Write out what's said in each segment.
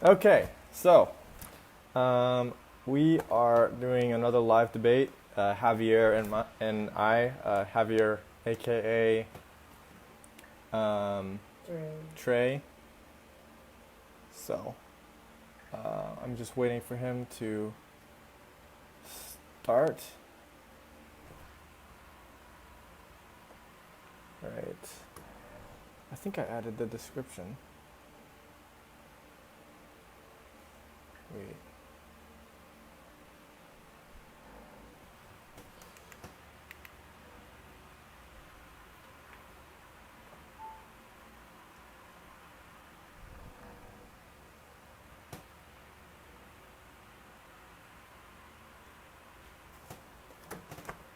Okay, so we are doing another live debate. Javier and I, Javier, aka Trey. So I'm just waiting for him to start. Right. I think I added the description. Wait.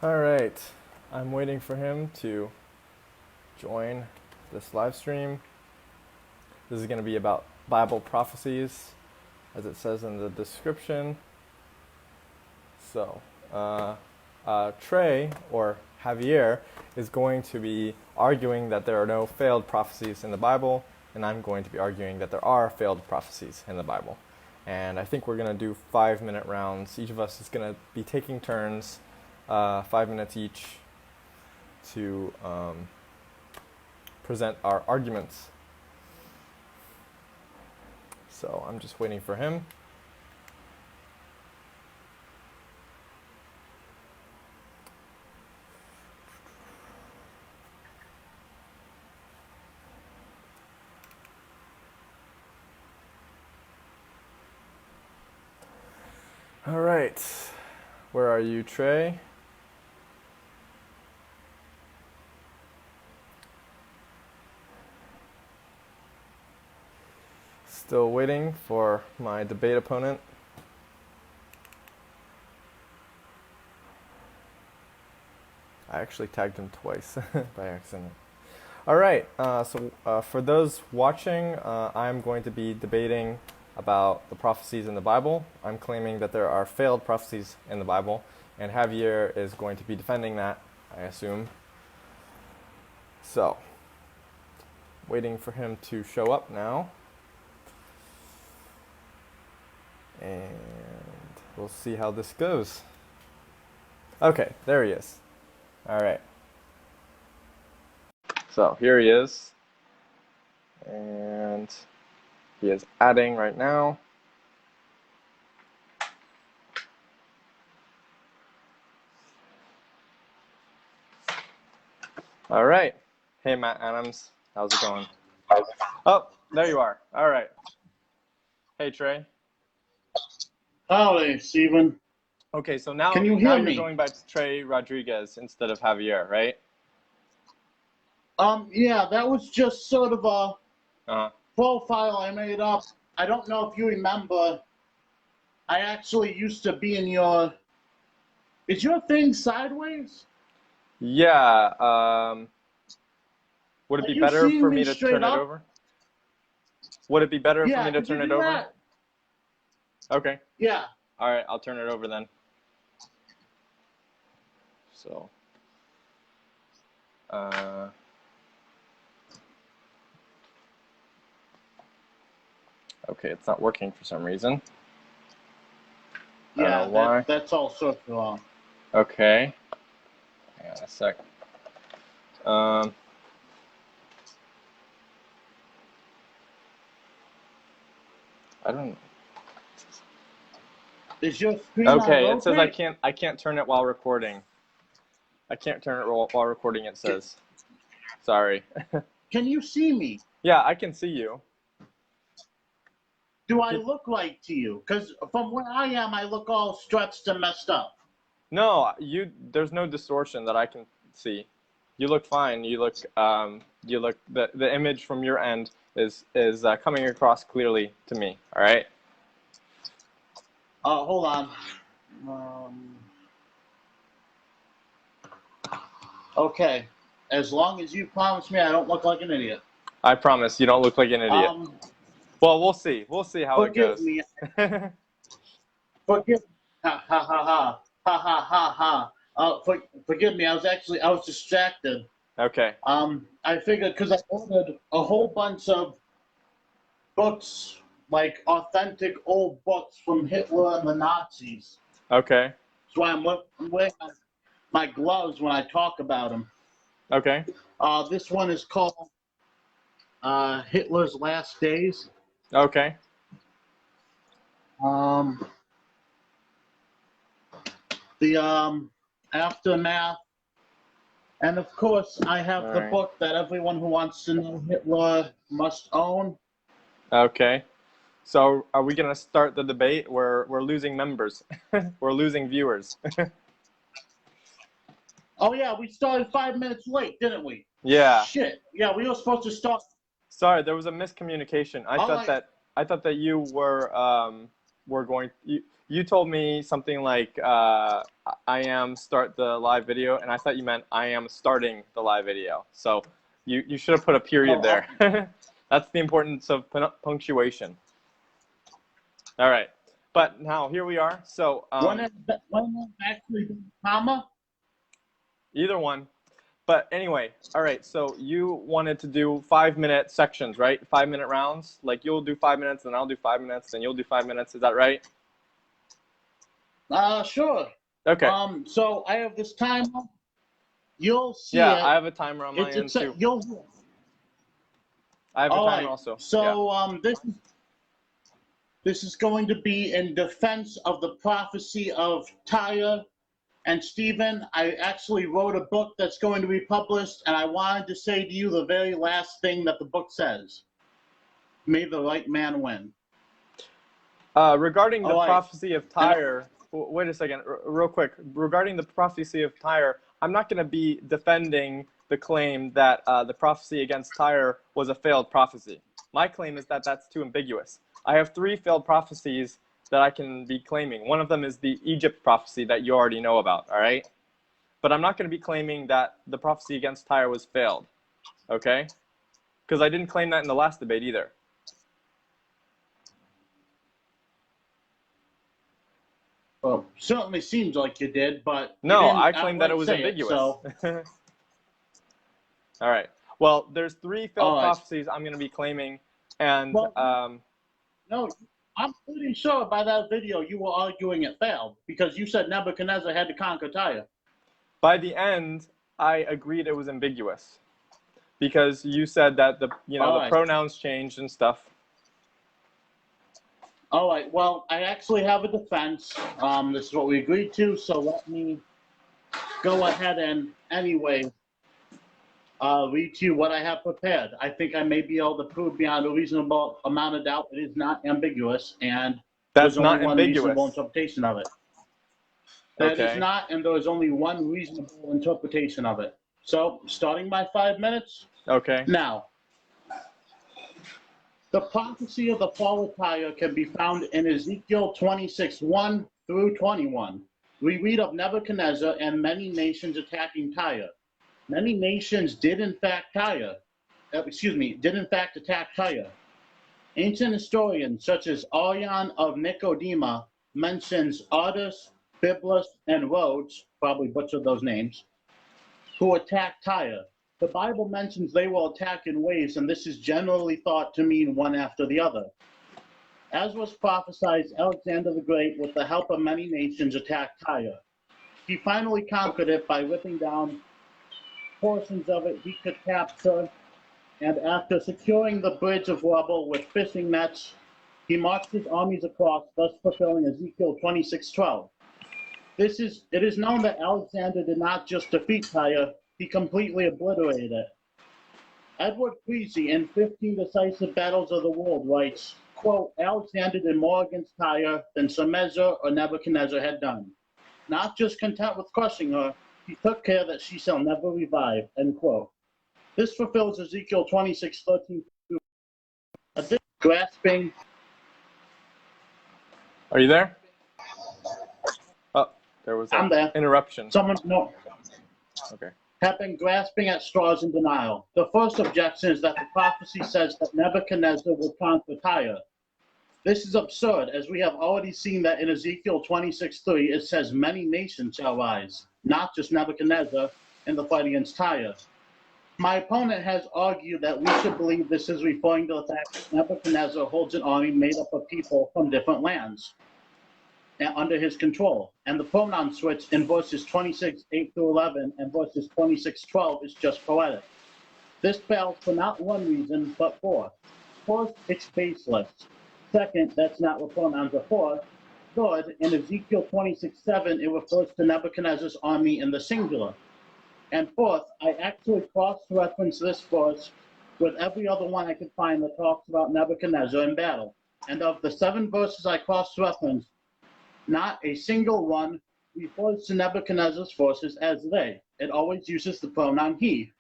All right. I'm waiting for him to join this live stream. This is going to be about Bible prophecies, as it says in the description. So, Trey, or Javier, is going to be arguing that there are no failed prophecies in the Bible, and I'm going to be arguing that there are failed prophecies in the Bible. And I think we're going to do 5-minute rounds. Each of us is going to be taking turns, 5 minutes each, to present our arguments. So I'm just waiting for him. All right. Where are you, Trey? Still waiting for my debate opponent. I actually tagged him twice by accident. All right, so for those watching, I'm going to be debating about the prophecies in the Bible. I'm claiming that there are failed prophecies in the Bible, and Javier is going to be defending that, I assume. So, waiting for him to show up now. And we'll see how this goes. Okay, there he is. All right. So here he is. And he is adding right now. All right. Hey, Matt Adams. How's it going? Oh, there you are. All right. Hey, Trey. Howdy, Stephen. Okay, so now, Can you hear you're me? going by Trey Rodriguez instead of Javier, right? Yeah, that was just sort of a Uh-huh. profile I made up. I don't know if you remember. I actually used to be in your. Is your thing sideways? Yeah. Would it Are be you better seeing for me me to straight turn it up? over? Would it be better for Yeah, me to could you turn it do over? that? Okay. Yeah. All right, I'll turn it over then. So, okay, it's not working for some reason. I don't know why. That's all sorts of wrong. Okay. Hang on a sec. I don't. Is your screen on Okay, it says rotate? I can't turn it while recording. I can't turn it while recording. It says. Sorry. Can you see me? Yeah, I can see you. Do I look like to you? Because from where I am, I look all stretched and messed up. No, there's no distortion that I can see. You look fine. You look the image from your end is coming across clearly to me. All right. Hold on. Okay. As long as you promise me I don't look like an idiot. I promise you don't look like an idiot. Well, we'll see. We'll see how it goes. Forgive me. Forgive. Ha ha ha ha ha ha ha ha. Forgive me. I was distracted. Okay. I figured because I ordered a whole bunch of books like authentic old books from Hitler and the Nazis. Okay. That's why I'm wearing my gloves when I talk about them. Okay. This one is called Hitler's Last Days. Okay. The Aftermath. And of course, I have All the right. book that everyone who wants to know Hitler must own. Okay. So are we going to start the debate? We're losing members. We're losing viewers. Oh yeah, we started 5 minutes late, didn't we? Yeah. Shit. Yeah, we were supposed to start. Sorry, there was a miscommunication. I thought that you were going. You told me something like I am start the live video, and I thought you meant I am starting the live video. So you should have put a period there. That's the importance of punctuation. All right, but now here we are. So When is actually comma? Either one. But anyway, all right, so you wanted to do 5-minute sections, right? 5-minute rounds? Like you'll do 5 minutes, then I'll do 5 minutes, then you'll do 5 minutes. Is that right? Sure. Okay. So I have this timer. You'll see Yeah, it. I have a timer on my end too. I have a timer also. So yeah. this is going to be in defense of the prophecy of Tyre. And Stephen, I actually wrote a book that's going to be published, and I wanted to say to you the very last thing that the book says. May the right man win. Regarding the prophecy of Tyre, wait a second, real quick. Regarding the prophecy of Tyre, I'm not going to be defending the claim that the prophecy against Tyre was a failed prophecy. My claim is that that's too ambiguous. I have 3 failed prophecies that I can be claiming. One of them is the Egypt prophecy that you already know about, all right? But I'm not going to be claiming that the prophecy against Tyre was failed, okay? Because I didn't claim that in the last debate either. Well, certainly seems like you did, but no, I claimed that it was ambiguous. So. All right. Well, there's 3 failed prophecies I'm going to be claiming, and no, I'm pretty sure by that video you were arguing it failed because you said Nebuchadnezzar had to conquer Tyre. By the end, I agreed it was ambiguous because you said that the pronouns changed and stuff. All right. Well, I actually have a defense. This is what we agreed to, so let me go ahead and anyway read to you what I have prepared. I think I may be able to prove beyond a reasonable amount of doubt it is not ambiguous, and that's there's not only one ambiguous. reasonable interpretation of it. That is not, and there is only one reasonable interpretation of it. So, starting my 5 minutes. Okay. Now, the prophecy of the fall of Tyre can be found in Ezekiel 26:1 through 21. We read of Nebuchadnezzar and many nations attacking Tyre. Many nations did in fact attack Tyre. Ancient historians such as Arion of Nicodemus mentions Ardus, Biblos, and Rhodes, probably butchered those names, who attacked Tyre. The Bible mentions they will attack in waves, and this is generally thought to mean one after the other. As was prophesied, Alexander the Great, with the help of many nations, attacked Tyre. He finally conquered it by ripping down portions of it he could capture, and after securing the bridge of rubble with fishing nets, he marched his armies across, thus fulfilling Ezekiel 26:12. It is known that Alexander did not just defeat Tyre, he completely obliterated it. Edward Creasy, in 15 Decisive Battles of the World, writes, quote, Alexander did more against Tyre than Sarmezar or Nebuchadnezzar had done. Not just content with crushing her, he took care that she shall never revive, end quote. This fulfills Ezekiel 26:13. Grasping. Are you there? Oh, there was an interruption. No. Okay. Have been grasping at straws in denial. The first objection is that the prophecy says that Nebuchadnezzar will conquer Tyre. This is absurd, as we have already seen that in Ezekiel 26:3 it says many nations shall rise, not just Nebuchadnezzar, in the fight against Tyre. My opponent has argued that we should believe this is referring to the fact that Nebuchadnezzar holds an army made up of people from different lands and under his control. And the pronoun switch in verses 26:8 through 11 and verses 26:12 is just poetic. This fails for not one reason, but four. First, it's baseless. Second, that's not what pronouns are for. Third, in Ezekiel 26:7, it refers to Nebuchadnezzar's army in the singular. And fourth, I actually cross-reference this verse with every other one I could find that talks about Nebuchadnezzar in battle. And of the 7 verses I cross-referenced, not a single one refers to Nebuchadnezzar's forces as they. It always uses the pronoun he.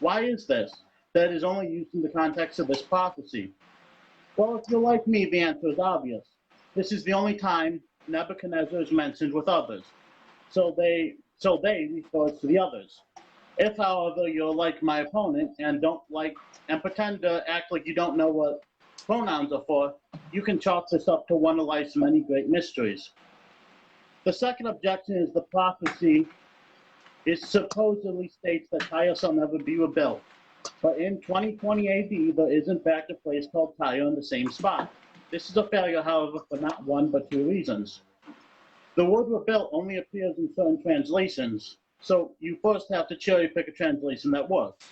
Why is this? That is only used in the context of this prophecy. Well, if you're like me, the answer is obvious. This is the only time Nebuchadnezzar is mentioned with others. So they refers to the others. If, however, you're like my opponent and pretend to act like you don't know what pronouns are for, you can chalk this up to one of life's many great mysteries. The second objection is the prophecy. It supposedly states that Tyre shall never be rebuilt. But in 2020 AD, there is in fact a place called Tyre in the same spot. This is a failure, however, for not one but 2 reasons. The word rebuilt only appears in certain translations, so you first have to cherry pick a translation that works.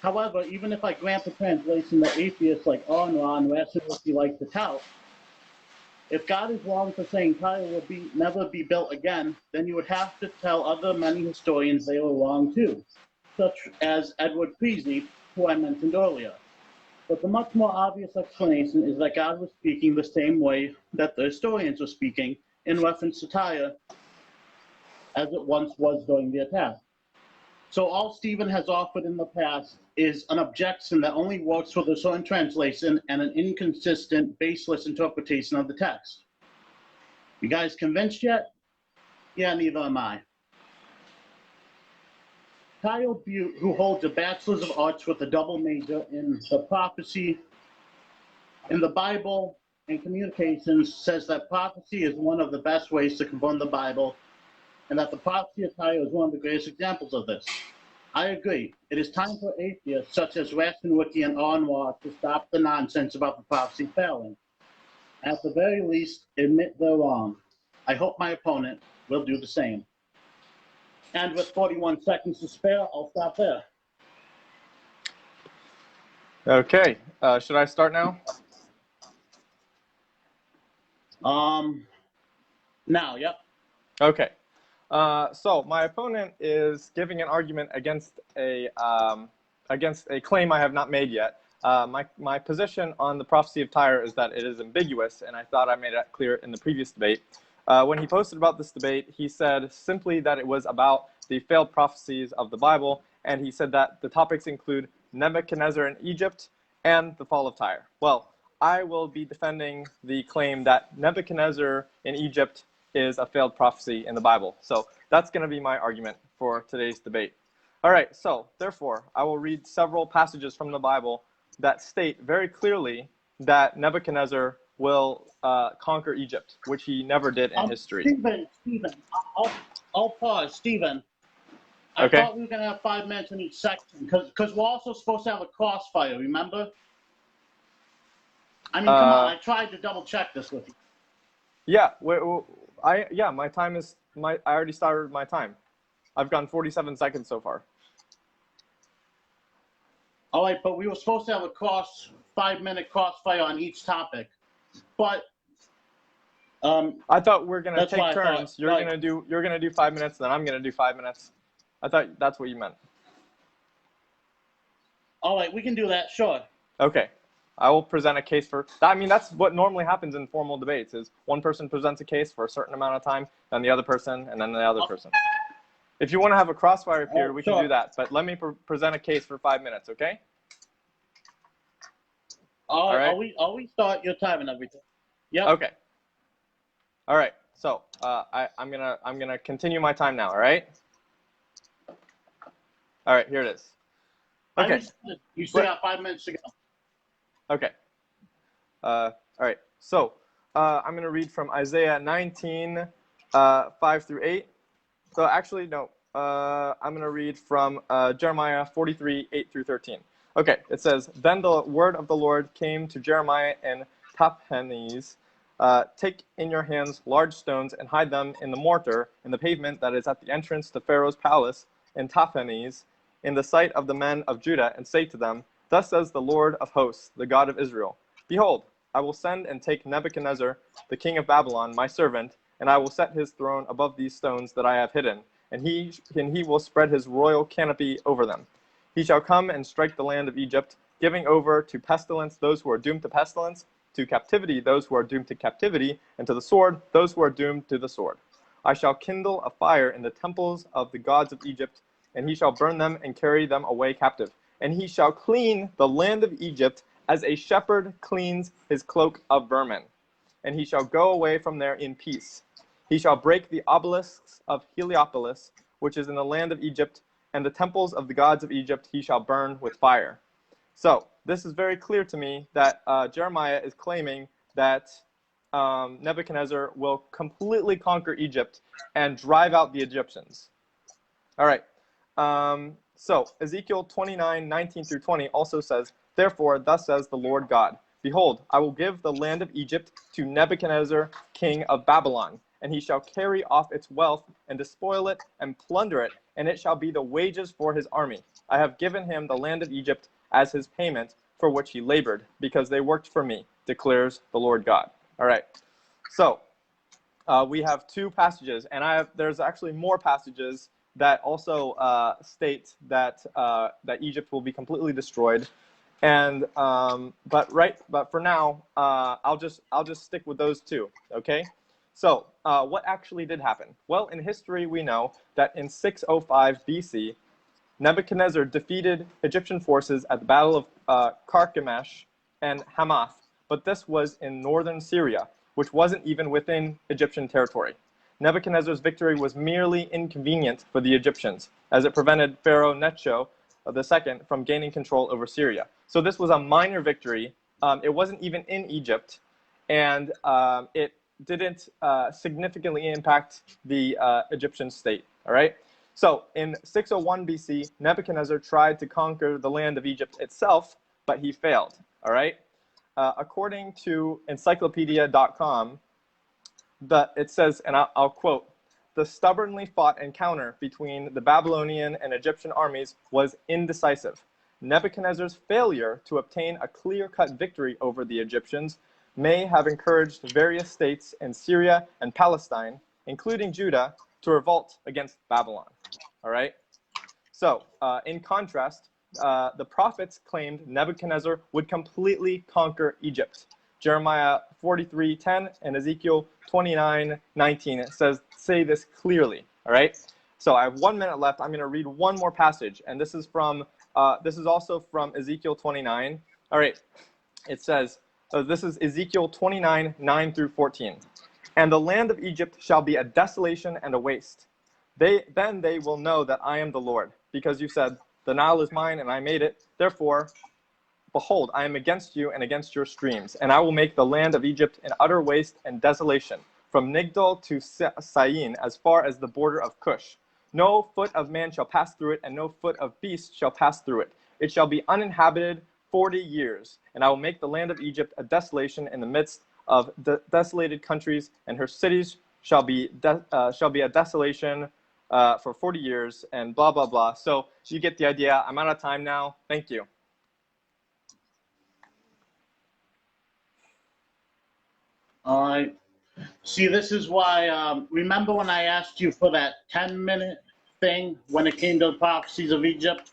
However, even if I grant the translation that atheists like Onra and Rationality like to tout, if God is wrong for saying Tyre will never be built again, then you would have to tell other many historians they were wrong too, such as Edward Creasy, who I mentioned earlier. But the much more obvious explanation is that God was speaking the same way that the historians were speaking in reference to Tyre as it once was during the attack. So all Stephen has offered in the past is an objection that only works with a certain translation and an inconsistent, baseless interpretation of the text. You guys convinced yet? Yeah, neither am I. Kyle Butte, who holds a Bachelor's of Arts with a double major in the prophecy, in the Bible, and communications, says that prophecy is one of the best ways to confirm the Bible, and that the prophecy of Tyre is one of the greatest examples of this. I agree. It is time for atheists such as Rasmussen and Onwa to stop the nonsense about the prophecy failing. At the very least, admit they're wrong. I hope my opponent will do the same. And with 41 seconds to spare, I'll stop there. Okay. Should I start now? Now, yep. Okay. So my opponent is giving an argument against a claim I have not made yet. My position on the prophecy of Tyre is that it is ambiguous, and I thought I made that clear in the previous debate. When he posted about this debate, he said simply that it was about the failed prophecies of the Bible, and he said that the topics include Nebuchadnezzar in Egypt and the fall of Tyre. Well, I will be defending the claim that Nebuchadnezzar in Egypt is a failed prophecy in the Bible. So that's going to be my argument for today's debate. All right, so therefore, I will read several passages from the Bible that state very clearly that Nebuchadnezzar will conquer Egypt, which he never did in history. Stephen, I'll pause. Stephen, I thought we were going to have 5 minutes in each section, because we're also supposed to have a crossfire, remember? I mean, come on, I tried to double check this with you. Yeah, my time is, I already started my time. I've gone 47 seconds so far. All right, but we were supposed to have a 5-minute crossfire on each topic. But I thought we're gonna take turns. You're right. gonna do 5 minutes, then I'm gonna do 5 minutes. I thought that's what you meant. All right, we can do that, sure. Okay. I will present a case for that. I mean, that's what normally happens in formal debates, is one person presents a case for a certain amount of time, then the other person, and then the other person. If you want to have a crossfire period, we can do that. But let me present a case for 5 minutes, okay? All right. I'll restart your time and everything. Yep. Okay. All right. So I'm gonna continue my time now. All right. All right. Here it is. Okay. You still have 5 minutes to go. Okay. All right. So I'm going to read from Isaiah 19, 5 through 8. So actually, no. I'm going to read from Jeremiah 43, 8 through 13. Okay, it says, Then the word of the Lord came to Jeremiah in Tahpanhes. Take in your hands large stones and hide them in the mortar in the pavement that is at the entrance to Pharaoh's palace in Tahpanhes, in the sight of the men of Judah, and say to them, Thus says the Lord of hosts, the God of Israel, Behold, I will send and take Nebuchadnezzar, the king of Babylon, my servant, and I will set his throne above these stones that I have hidden, and he will spread his royal canopy over them. He shall come and strike the land of Egypt, giving over to pestilence those who are doomed to pestilence, to captivity those who are doomed to captivity, and to the sword those who are doomed to the sword. I shall kindle a fire in the temples of the gods of Egypt, and he shall burn them and carry them away captive. And he shall clean the land of Egypt as a shepherd cleans his cloak of vermin. And he shall go away from there in peace. He shall break the obelisks of Heliopolis, which is in the land of Egypt, and the temples of the gods of Egypt he shall burn with fire. So this is very clear to me that Jeremiah is claiming that Nebuchadnezzar will completely conquer Egypt and drive out the Egyptians. All right. So Ezekiel 29, 19 through 20 also says, Therefore, thus says the Lord God, Behold, I will give the land of Egypt to Nebuchadnezzar, king of Babylon, and he shall carry off its wealth and despoil it and plunder it, and it shall be the wages for his army. I have given him the land of Egypt as his payment for which he labored, because they worked for me, declares the Lord God. All right. So we have two passages, and there's actually more passages that also state that that Egypt will be completely destroyed. And but for now, I'll just stick with those two. Okay. So what actually did happen? Well, in history, we know that in 605 BC, Nebuchadnezzar defeated Egyptian forces at the Battle of Carchemish and Hamath, but this was in northern Syria, which wasn't even within Egyptian territory. Nebuchadnezzar's victory was merely inconvenient for the Egyptians, as it prevented Pharaoh Necho II from gaining control over Syria. So this was a minor victory. It wasn't even in Egypt, and it didn't significantly impact the Egyptian state. All right. So in 601 BC, Nebuchadnezzar tried to conquer the land of Egypt itself, but he failed. All right. According to encyclopedia.com, it says, and I'll quote, the stubbornly fought encounter between the Babylonian and Egyptian armies was indecisive. Nebuchadnezzar's failure to obtain a clear-cut victory over the Egyptians may have encouraged various states in Syria and Palestine, including Judah, to revolt against Babylon. All right. So in contrast, the prophets claimed Nebuchadnezzar would completely conquer Egypt. Jeremiah 43:10 and Ezekiel 29:19 say this clearly. All right. So I have 1 minute left. I'm going to read one more passage, and this is also from Ezekiel 29. All right. It says, this is Ezekiel 29, 9 through 14. And the land of Egypt shall be a desolation and a waste. Then they will know that I am the Lord, because you said, the Nile is mine and I made it. Therefore, behold, I am against you and against your streams, and I will make the land of Egypt an utter waste and desolation, from Migdol to Syene, as far as the border of Cush. No foot of man shall pass through it, and no foot of beast shall pass through it. It shall be uninhabited 40 years, and I will make the land of Egypt a desolation in the midst of desolated countries, and her cities shall be a desolation for 40 years, and blah, blah, blah. So you get the idea. I'm out of time now. Thank you. All right. See, this is why, remember when I asked you for that 10-minute thing when it came to the prophecies of Egypt?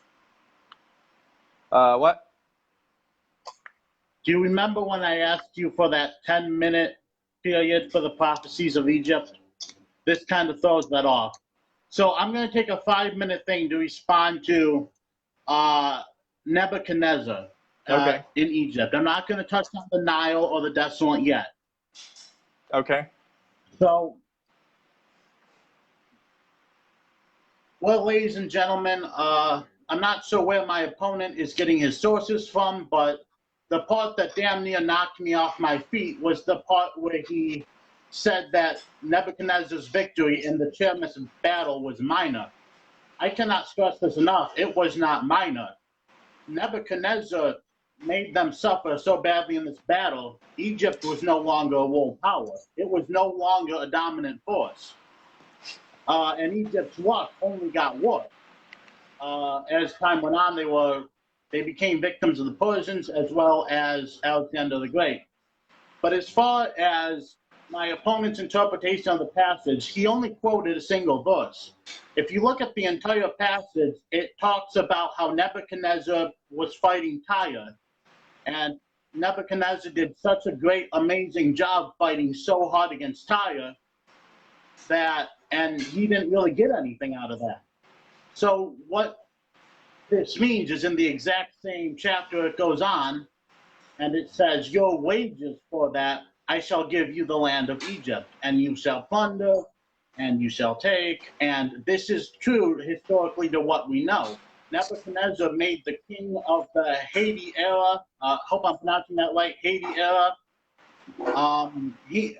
What? Do you remember when I asked you for that 10-minute period for the prophecies of Egypt? This kind of throws that off. So I'm going to take a 5-minute thing to respond to Nebuchadnezzar Okay. in Egypt. I'm not going to touch on the Nile or the Desolate yet. Okay. So, well, ladies and gentlemen, I'm not sure where my opponent is getting his sources from, but the part that damn near knocked me off my feet was the part where he said that Nebuchadnezzar's victory in the Chermis battle was minor. I cannot stress this enough. It was not minor. Nebuchadnezzar made them suffer so badly in this battle. Egypt was no longer a world power. It was no longer a dominant force. And Egypt's luck only got worse. As time went on, they became victims of the Persians as well as Alexander the Great. But as far as my opponent's interpretation of the passage, he only quoted a single verse. If you look at the entire passage, it talks about how Nebuchadnezzar was fighting Tyre. And Nebuchadnezzar did such a great, amazing job fighting so hard against Tyre and he didn't really get anything out of that. So what this means is in the exact same chapter it goes on, and it says, your wages for that, I shall give you the land of Egypt, and you shall plunder, and you shall take. And this is true historically to what we know. Nebuchadnezzar made the king of the Haiti era, hope I'm pronouncing that right, Haiti era. He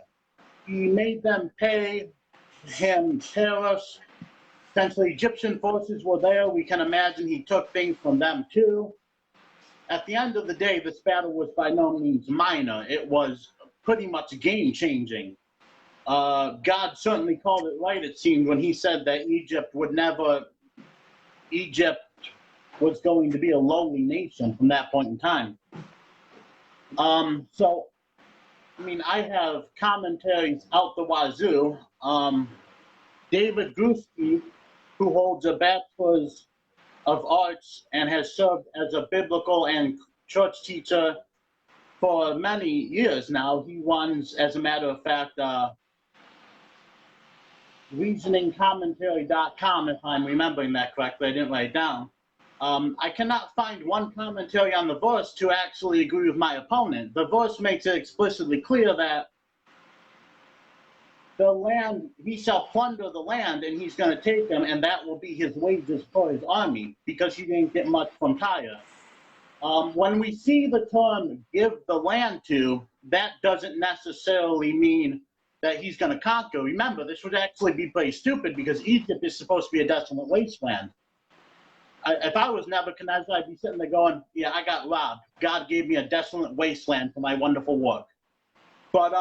made them pay him tariffs. Essentially, Egyptian forces were there. We can imagine he took things from them too. At the end of the day, this battle was by no means minor. It was pretty much game-changing. God certainly called it right, it seemed, when he said that Egypt was going to be a lowly nation from that point in time. So, I mean, I have commentaries out the wazoo. David Gruski, who holds a bachelor's of arts and has served as a biblical and church teacher for many years now. He runs, as a matter of fact, reasoningcommentary.com, if I'm remembering that correctly. I didn't write it down. I cannot find one commentary on the verse to actually agree with my opponent. The verse makes it explicitly clear that the land, he shall plunder the land, and he's going to take them, and that will be his wages for his army, because he didn't get much from Tyre. When we see the term give the land to, that doesn't necessarily mean that he's going to conquer. Remember, this would actually be pretty stupid, because Egypt is supposed to be a desolate wasteland. If I was Nebuchadnezzar, I'd be sitting there going, yeah, I got robbed. God gave me a desolate wasteland for my wonderful work. But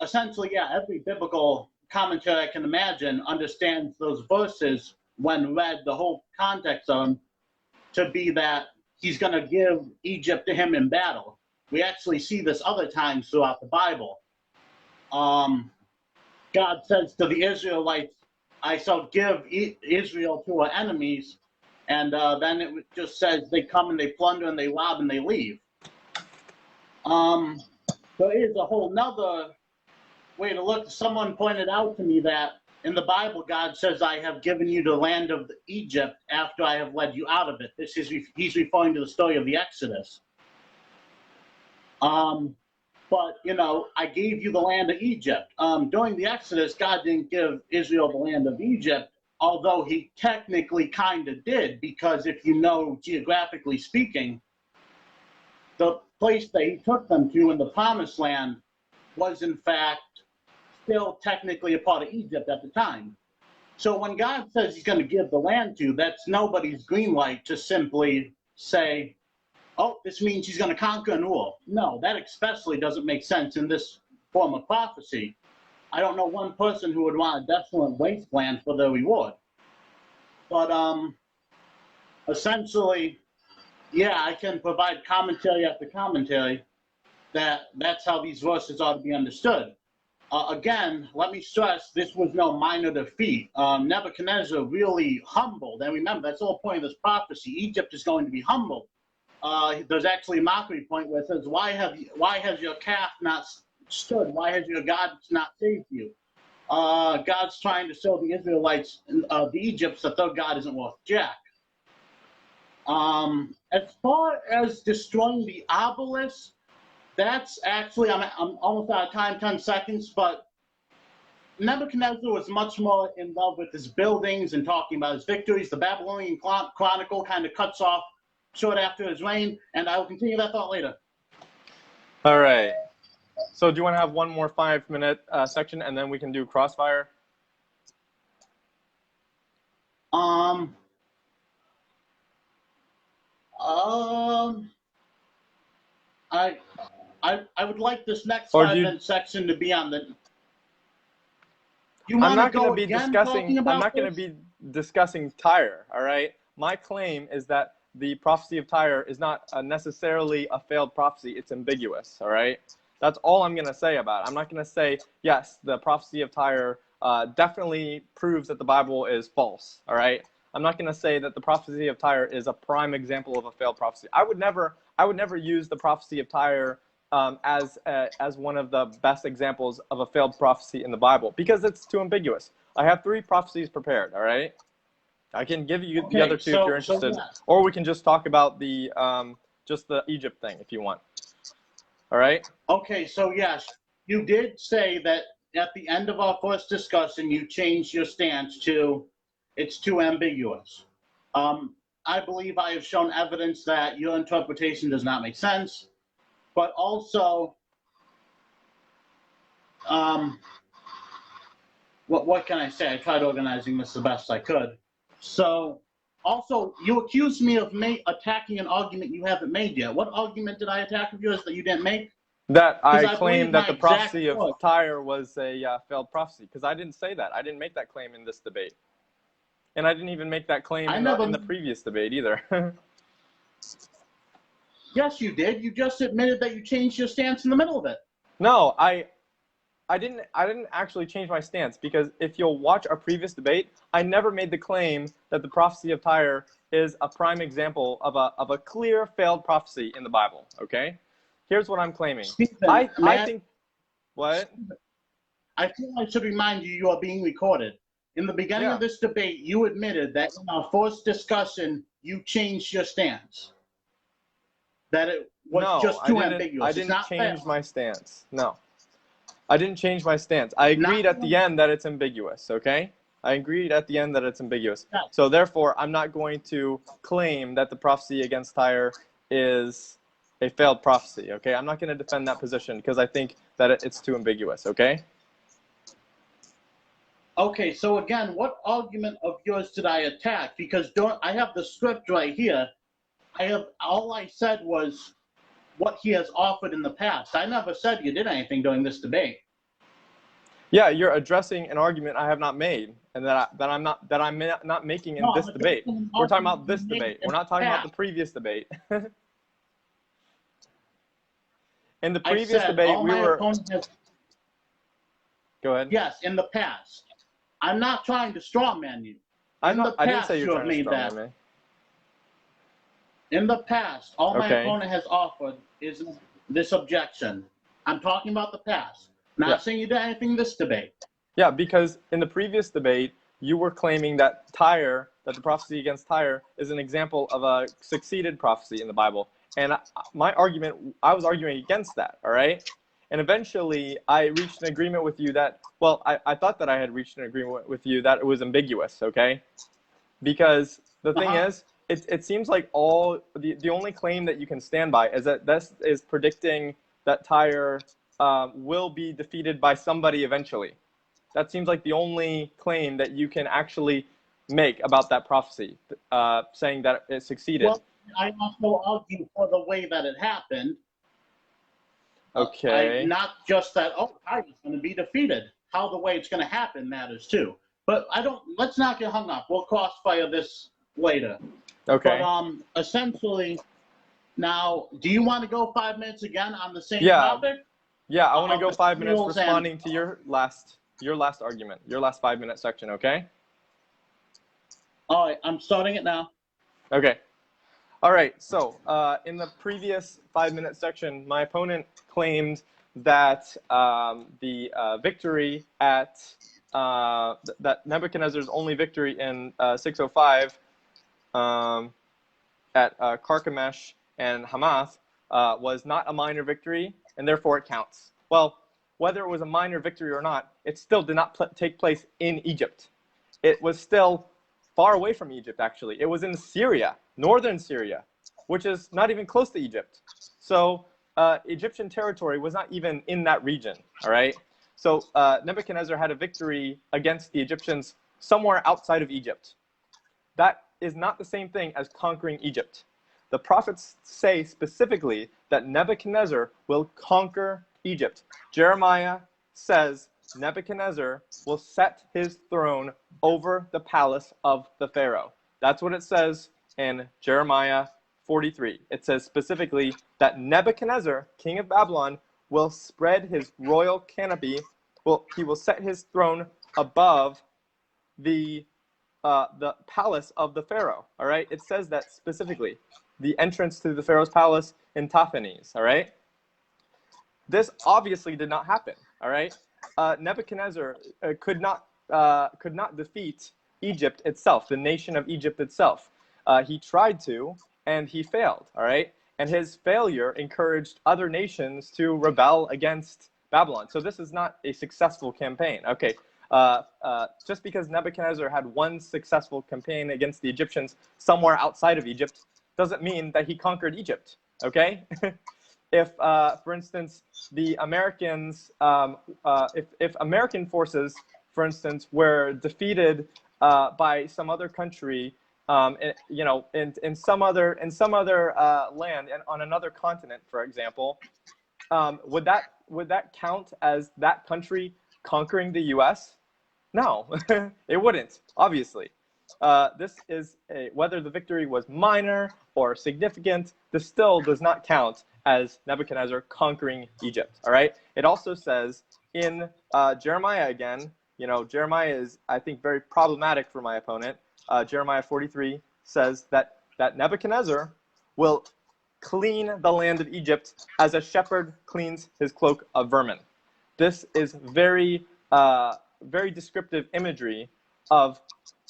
essentially, yeah, every biblical commentary I can imagine understands those verses when read, the whole context of them, to be that he's going to give Egypt to him in battle. We actually see this other times throughout the Bible. God says to the Israelites, I shall give Israel to our enemies, and then it just says they come and they plunder and they rob and they leave. There is a whole nother way to look. Someone pointed out to me that in the Bible, God says, I have given you the land of Egypt after I have led you out of it. He's referring to the story of the Exodus. But, you know, I gave you the land of Egypt. During the Exodus, God didn't give Israel the land of Egypt, although he technically kind of did, because if you know, geographically speaking, the place that he took them to in the promised land was in fact still technically a part of Egypt at the time. So when God says he's going to give the land to, that's nobody's green light to simply say, oh, this means he's going to conquer and rule. No, that especially doesn't make sense in this form of prophecy. I don't know one person who would want a desolate wasteland for their reward. But essentially, yeah, I can provide commentary after commentary that's how these verses ought to be understood. Again, let me stress, this was no minor defeat. Nebuchadnezzar really humbled, and remember, that's the whole point of this prophecy. Egypt is going to be humbled. There's actually a mockery point where it says, why has your calf not stood? Why has your God not saved you? God's trying to show the Israelites, the Egypts, that their God isn't worth jack. As far as destroying the obelisk, that's actually, I'm almost out of time, 10 seconds, but Nebuchadnezzar was much more in love with his buildings and talking about his victories. The Babylonian Chronicle kind of cuts off short after his reign, and I will continue that thought later. All right. So do you want to have one more 5-minute section, and then we can do Crossfire? Um, I, I would like this next Or do 5 minute section to be on the. You I'm want to not going to go be again talking discussing. I'm about not going to this? be discussing Tyre. All right. My claim is that the prophecy of Tyre is not necessarily a failed prophecy. It's ambiguous. All right. That's all I'm going to say about it. I'm not going to say yes. The prophecy of Tyre definitely proves that the Bible is false. All right. I'm not going to say that the prophecy of Tyre is a prime example of a failed prophecy. I would never use the prophecy of Tyre as one of the best examples of a failed prophecy in the Bible because it's too ambiguous. I have 3 prophecies prepared. All right, I can give you the other Okay, 2 if you're so interested, yeah. or we can just talk about the just the Egypt thing if you want. All right. Okay, so yes, you did say that at the end of our first discussion, you changed your stance to it's too ambiguous. I believe I have shown evidence that your interpretation does not make sense, but also, what can I say? I tried organizing this the best I could. So, also, you accused me of attacking an argument you haven't made yet. What argument did I attack of yours that you didn't make? That Because I I believe claim that my the exact prophecy of quote. Tyre was a failed prophecy because I didn't say that. I didn't make that claim in this debate, and I didn't even make that claim I in never. the previous debate either. Yes, you did. You just admitted that you changed your stance in the middle of it. No, I didn't actually change my stance because if you'll watch our previous debate, I never made the claim that the prophecy of Tyre is a prime example of a clear failed prophecy in the Bible. Okay, here's what I'm claiming. Stephen, I think what? I feel I should remind you you are being recorded. In the beginning Yeah. of this debate, you admitted that in our first discussion, you changed your stance. That it was No, just too ambiguous. I It's didn't not fair. change my stance. No, I didn't change my stance. I Not agreed at the end that it's ambiguous. Okay, I agreed at the end that it's ambiguous. yes. So therefore, I'm not going to claim that the prophecy against Tyre is a failed prophecy. Okay, I'm not going to defend that position because I think that it's too ambiguous. Okay. Okay, so again, what argument of yours did I attack? Because I have the script right here. All I said was what he has offered in the past. I never said you did anything during this debate. Yeah, you're addressing an argument I have not made, and I'm not making in No, this I'm debate. addressing an We're talking argument about you this made debate. in We're not talking about the past. previous debate. In the I previous said debate, all we my were. opponent has. Go ahead. Yes, in the past. I'm not trying to strawman you. I In the didn't say past, you're you have trying to made that. strawman me. In the past, all my Okay. opponent has offered is this objection. I'm talking about the past. Not Yeah. saying you did anything in this debate. Yeah, because in the previous debate, you were claiming that the prophecy against Tyre, is an example of a succeeded prophecy in the Bible. And I was arguing against that, all right? And eventually, I reached an agreement with you that, well, I thought that I had reached an agreement with you that it was ambiguous, okay? Because the thing is, it seems like the only claim that you can stand by is that this is predicting that Tyre will be defeated by somebody eventually. That seems like the only claim that you can actually make about that prophecy, saying that it succeeded. Well, I also argue for the way that it happened. Okay. Not just that, I was going to be defeated. How the way it's going to happen matters too. But let's not get hung up. We'll crossfire this later. Okay. But essentially, now, do you want to go 5 minutes again on the same topic? Yeah, I want to go 5 minutes Materials responding to your last argument, your last 5-minute section, okay? All right, I'm starting it now. Okay. All right, so in the previous 5-minute section, my opponent claimed that the victory that Nebuchadnezzar's only victory in 605 at Carchemish and Hamath was not a minor victory, and therefore it counts. Well, whether it was a minor victory or not, it still did not take place in Egypt. It was still far away from Egypt, actually. It was in Syria, northern Syria, which is not even close to Egypt. So Egyptian territory was not even in that region, all right? So Nebuchadnezzar had a victory against the Egyptians somewhere outside of Egypt. That is not the same thing as conquering Egypt. the prophets say specifically that Nebuchadnezzar will conquer Egypt. Jeremiah says Nebuchadnezzar will set his throne over the palace of the Pharaoh. That's what it says in Jeremiah 43. It says specifically that Nebuchadnezzar, king of Babylon, will spread his royal canopy. Well, he will set his throne above the palace of the Pharaoh. All right, it says that specifically. The entrance to the Pharaoh's palace in Taphanes. All right, this obviously did not happen. All right, Nebuchadnezzar could not defeat Egypt itself, the nation of Egypt itself. He tried to, and he failed. All right, and his failure encouraged other nations to rebel against Babylon. So this is not a successful campaign. Okay. Just because Nebuchadnezzar had one successful campaign against the Egyptians somewhere outside of Egypt doesn't mean that he conquered Egypt, okay? If, for instance, the Americans, if American forces, for instance, were defeated by some other country, in some other land and on another continent, for example, would that count as that country conquering the U.S.? No, it wouldn't, obviously. This is whether the victory was minor or significant, this still does not count as Nebuchadnezzar conquering Egypt, all right? It also says in Jeremiah again, Jeremiah is, I think, very problematic for my opponent. Jeremiah 43 says that Nebuchadnezzar will clean the land of Egypt as a shepherd cleans his cloak of vermin. This is very descriptive imagery of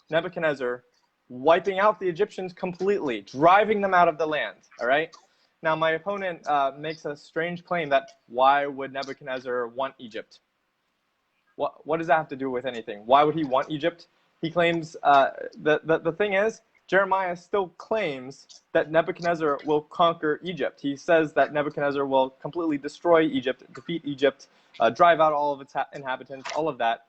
Nebuchadnezzar wiping out the Egyptians completely, driving them out of the land, all right? Now, my opponent makes a strange claim that why would Nebuchadnezzar want Egypt? What does that have to do with anything? Why would he want Egypt? He claims, the thing is, Jeremiah still claims that Nebuchadnezzar will conquer Egypt. He says that Nebuchadnezzar will completely destroy Egypt, defeat Egypt, drive out all of its inhabitants, all of that.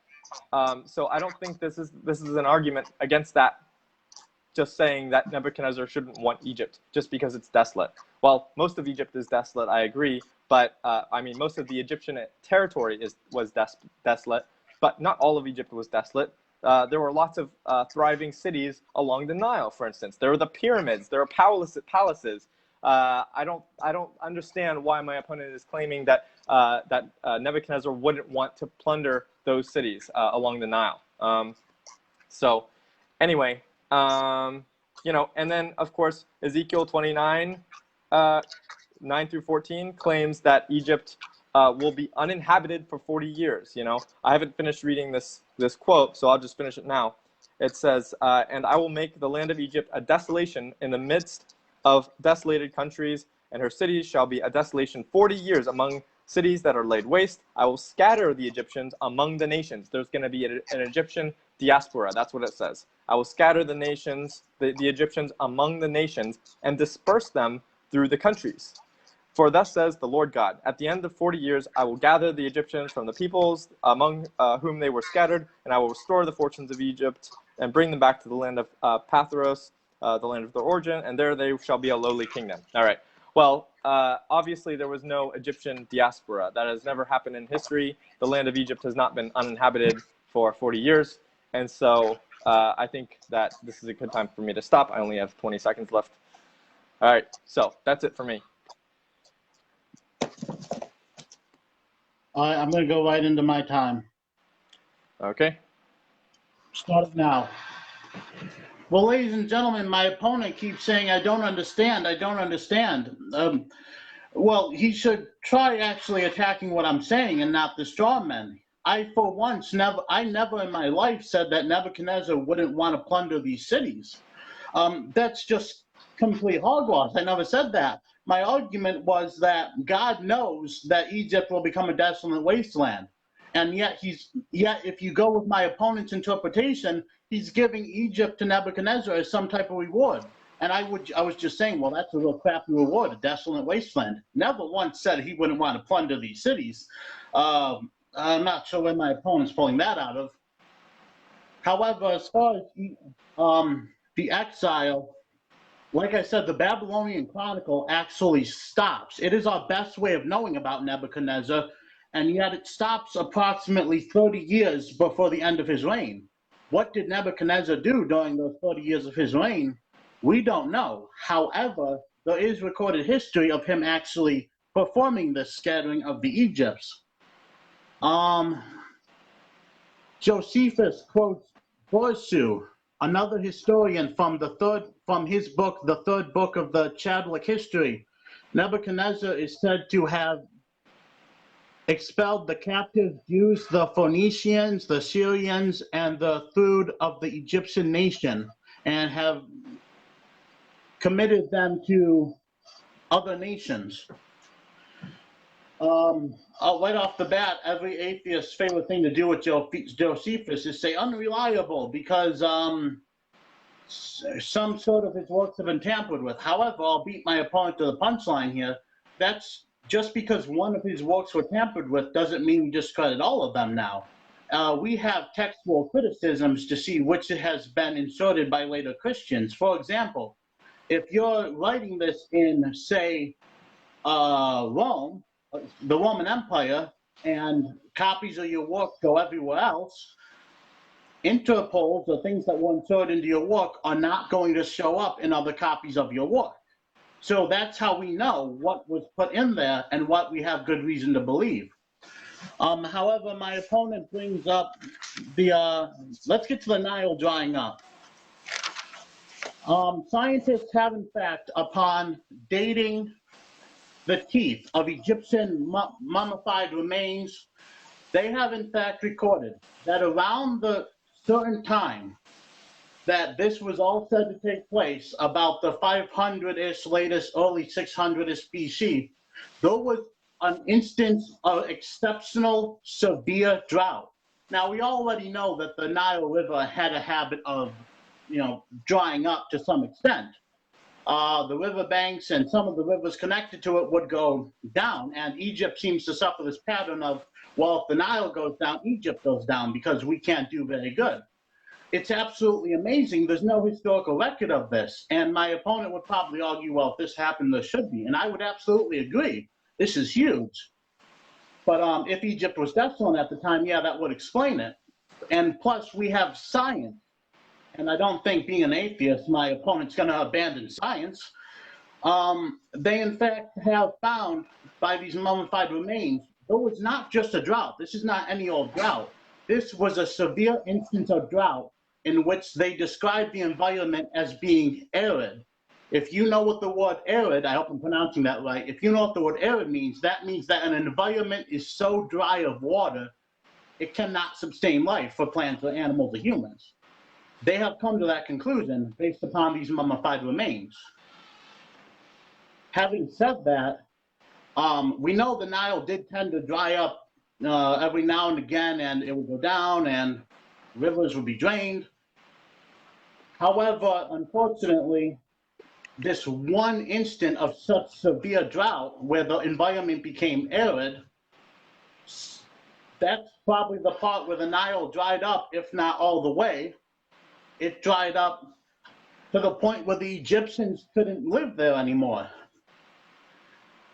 So I don't think this is an argument against that, just saying that Nebuchadnezzar shouldn't want Egypt just because it's desolate. Well, most of Egypt is desolate, I agree, but most of the Egyptian territory was desolate, but not all of Egypt was desolate. There were lots of thriving cities along the Nile, for instance. There were the pyramids. There were palaces. I don't understand why my opponent is claiming that Nebuchadnezzar wouldn't want to plunder those cities along the Nile. So anyway, and then of course Ezekiel 29, 9 through 14 claims that Egypt will be uninhabited for 40 years. I haven't finished reading this quote, so I'll just finish it now. It says, and I will make the land of Egypt a desolation in the midst of desolated countries, and her cities shall be a desolation 40 years among cities that are laid waste. I will scatter the Egyptians among the nations. There's going to be an Egyptian diaspora. That's what it says. I will scatter the nations, the Egyptians among the nations, and disperse them through the countries. For thus says the Lord God, at the end of 40 years, I will gather the Egyptians from the peoples among whom they were scattered, and I will restore the fortunes of Egypt and bring them back to the land of Pathros, the land of their origin, and there they shall be a lowly kingdom. All right. Well, obviously there was no Egyptian diaspora. That has never happened in history. The land of Egypt has not been uninhabited for 40 years. And so I think that this is a good time for me to stop. I only have 20 seconds left. All right. So that's it for me. I'm going to go right into my time. Okay. Start it now. Well, ladies and gentlemen, my opponent keeps saying, I don't understand. Well, he should try actually attacking what I'm saying and not the straw men. I, for once, never in my life said that Nebuchadnezzar wouldn't want to plunder these cities. That's just complete hogwash. I never said that. My argument was that God knows that Egypt will become a desolate wasteland. And yet if you go with my opponent's interpretation, he's giving Egypt to Nebuchadnezzar as some type of reward. And I was just saying, well, that's a real crappy reward, a desolate wasteland. Never once said he wouldn't want to plunder these cities. I'm not sure where my opponent's pulling that out of. However, as far as the exile, like I said, the Babylonian Chronicle actually stops. It is our best way of knowing about Nebuchadnezzar, and yet it stops approximately 30 years before the end of his reign. What did Nebuchadnezzar do during those 30 years of his reign? We don't know. However, there is recorded history of him actually performing the scattering of the Egypts. Josephus quotes Borsu, another historian from his book, the third book of the Chaldaic history. Nebuchadnezzar is said to have expelled the captive Jews, the Phoenicians, the Syrians, and the food of the Egyptian nation, and have committed them to other nations. Right off the bat, every atheist's favorite thing to do with Josephus is say unreliable because some sort of his works have been tampered with. However, I'll beat my opponent to the punchline here. That's just because one of his works were tampered with doesn't mean we discredit all of them now. We have textual criticisms to see which has been inserted by later Christians. For example, if you're writing this in, say, Rome, the Roman Empire, and copies of your work go everywhere else, interpoles or things that were inserted into your work are not going to show up in other copies of your work. So that's how we know what was put in there and what we have good reason to believe. However, my opponent brings up the, let's get to the Nile drying up. Scientists have, in fact, upon dating the teeth of Egyptian mummified remains, they have, in fact, recorded that around the certain time that this was all said to take place, about the 500-ish, latest early 600-ish BC, there was an instance of exceptional severe drought. Now, we already know that the Nile River had a habit of, drying up to some extent. The riverbanks and some of the rivers connected to it would go down, and Egypt seems to suffer this pattern of, well, if the Nile goes down, Egypt goes down because we can't do very good. It's absolutely amazing. There's no historical record of this, and my opponent would probably argue, well, if this happened, there should be, and I would absolutely agree. This is huge. But if Egypt was desolate at the time, yeah, that would explain it. And plus, we have science. And I don't think, being an atheist, my opponent's going to abandon science. They, in fact, have found by these mummified remains, there was not just a drought. This is not any old drought. This was a severe instance of drought in which they described the environment as being arid. If you know what the word arid, I hope I'm pronouncing that right, if you know what the word arid means, that means that an environment is so dry of water, it cannot sustain life for plants or animals or humans. They have come to that conclusion based upon these mummified remains. Having said that, we know the Nile did tend to dry up every now and again, and it would go down, and rivers would be drained. However, unfortunately, this one instant of such severe drought where the environment became arid, that's probably the part where the Nile dried up, if not all the way. It dried up to the point where the Egyptians couldn't live there anymore.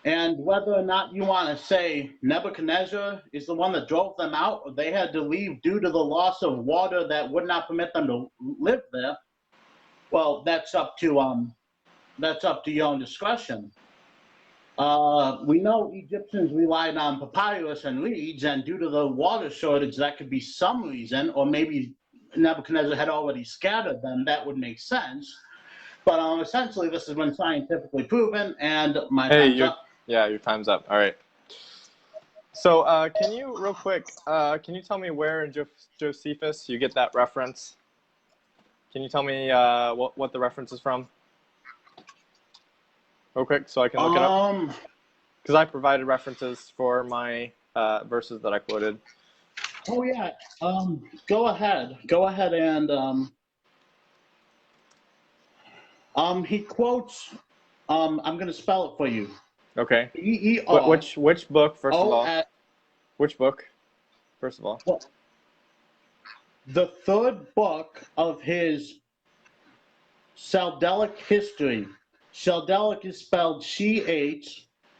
And whether or not you want to say Nebuchadnezzar is the one that drove them out, or they had to leave due to the loss of water that would not permit them to live there, well, that's up to your own discretion. We know Egyptians relied on papyrus and reeds, and due to the water shortage, that could be some reason, or maybe Nebuchadnezzar had already scattered them. That would make sense. But essentially, this has been scientifically proven, and my time's up. Yeah, your time's up. All right. So can you, real quick, can you tell me where in Josephus you get that reference? Can you tell me what the reference is from? Real quick, so I can look it up. Because I provided references for my verses that I quoted. Oh yeah. Go ahead and he quotes. I'm going to spell it for you. Okay. E-E-R. Which book, first of all? Which book, first of all? Well, the third book of his Chaldalic history. Chaldalic is spelled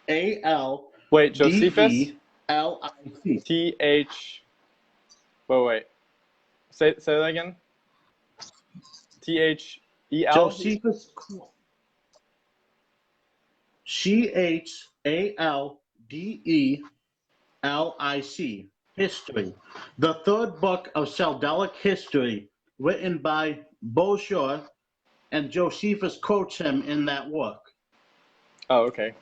Wait, Josephus? Chaldelic. T-H... Wait. Say that again. T-H-E-L? Josephus. Chaldelic. History. The third book of Chaldalic history, written by Beauchor, and Josephus quotes him in that work. Oh, okay.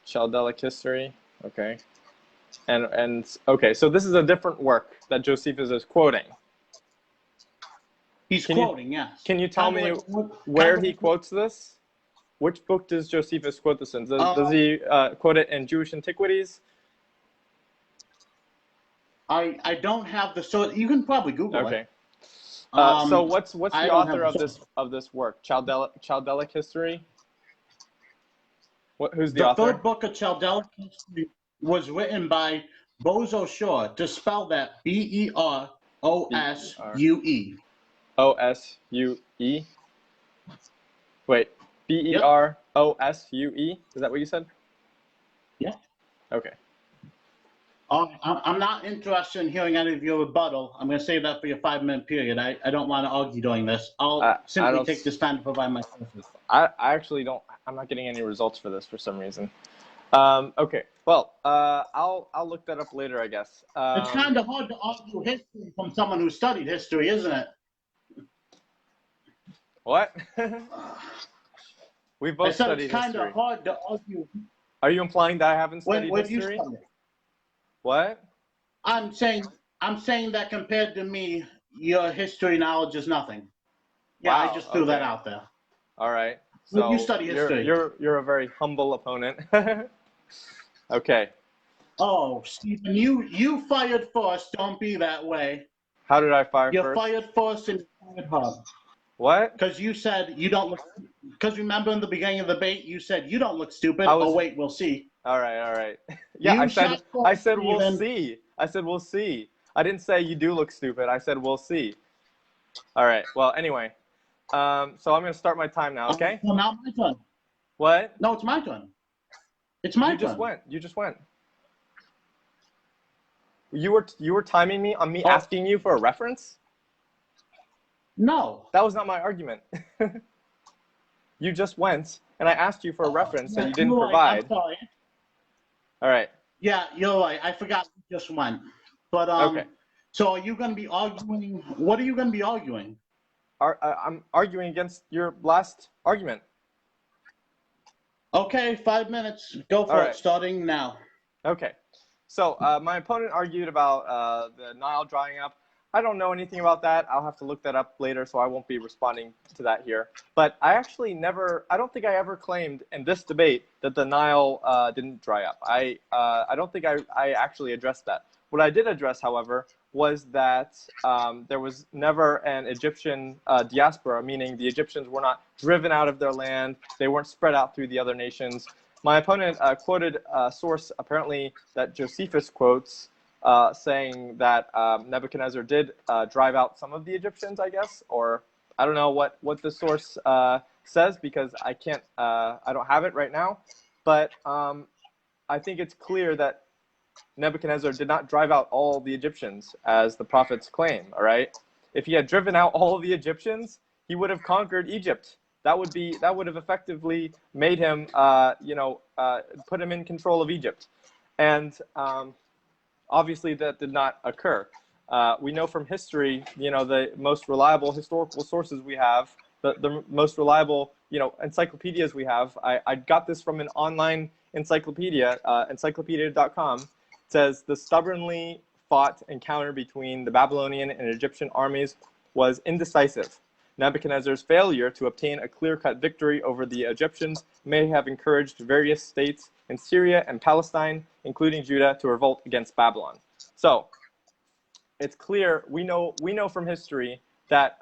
Chaldalic history. Okay. And okay, so this is a different work that Josephus is quoting. He's quoting, yes. Can you tell me where he quotes this? Which book does Josephus quote this in? Does he quote it in Jewish Antiquities? I don't have the source. You can probably Google it. Okay. So what's the author of this work? Chaldalic history? Who's the author? The third book of Chaldalic history was written by Beauchor. To spell that, B-E-R-O-S-U-E. O-S-U-E? Wait, B-E-R-O-S-U-E? Is that what you said? Yeah. Okay. I'm not interested in hearing any of your rebuttal. I'm going to save that for your 5-minute period. I don't want to argue during this. I'll simply take this time to provide my sources. I actually don't. I'm not getting any results for this for some reason. Okay. Well, I'll look that up later, I guess. It's kind of hard to argue history from someone who studied history, isn't it? What? We both studied history. It's kind of hard to argue. Are you implying that I haven't studied history? You study? What? I'm saying that compared to me, your history knowledge is nothing. Yeah, wow, I just threw that out there. All right. So you study history. You're a very humble opponent. Okay. Oh, Stephen, you fired first. Don't be that way. How did I fire You're first? You're fired first and fired hard. What? Because you said you don't look. Because remember in the beginning of the debate, you said you don't look stupid. Wait, we'll see. All right. Yeah, I said we'll see. I said we'll see. I didn't say you do look stupid. I said we'll see. All right. Well, anyway, so I'm going to start my time now. Okay. Well, now my turn. What? No, it's my turn. It's my turn. You just went. You were timing me on me asking you for a reference? No. That was not my argument. You just went, and I asked you for a reference that you didn't provide. I'm sorry. All right. Yeah, you're right. I forgot you just went. But okay. So are you going to be arguing? What are you going to be arguing? I'm arguing against your last argument. Okay, 5 minutes. Go for it, starting now. Okay. So my opponent argued about the Nile drying up. I don't know anything about that. I'll have to look that up later, so I won't be responding to that here. But I actually I don't think I ever claimed in this debate that the Nile didn't dry up. I don't think I actually addressed that. What I did address, however, was that there was never an Egyptian diaspora, meaning the Egyptians were not driven out of their land. They weren't spread out through the other nations. My opponent quoted a source, apparently, that Josephus quotes, saying that Nebuchadnezzar did drive out some of the Egyptians, I guess, or I don't know what the source says because I don't have it right now. But I think it's clear that Nebuchadnezzar did not drive out all the Egyptians, as the prophets claim, all right? If he had driven out all the Egyptians, he would have conquered Egypt. That would have effectively made him, put him in control of Egypt. And obviously that did not occur. We know from history, the most reliable historical sources we have, the most reliable, encyclopedias we have. I got this from an online encyclopedia, encyclopedia.com. It says the stubbornly fought encounter between the Babylonian and Egyptian armies was indecisive. Nebuchadnezzar's failure to obtain a clear-cut victory over the Egyptians may have encouraged various states in Syria and Palestine, including Judah, to revolt against Babylon. So it's clear, we know from history that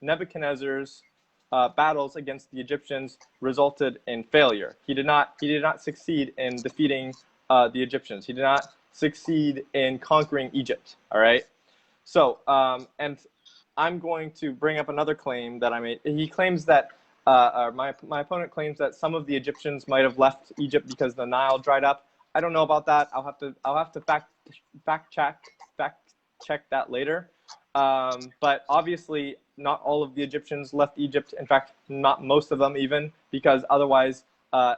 Nebuchadnezzar's battles against the Egyptians resulted in failure. He did not succeed in defeating the Egyptians. He did not succeed in conquering Egypt. All right. So and I'm going to bring up another claim that I made. He claims that, my opponent claims that some of the Egyptians might have left Egypt because the Nile dried up. I don't know about that. I'll have to fact check that later. But obviously, not all of the Egyptians left Egypt. In fact, not most of them even, because otherwise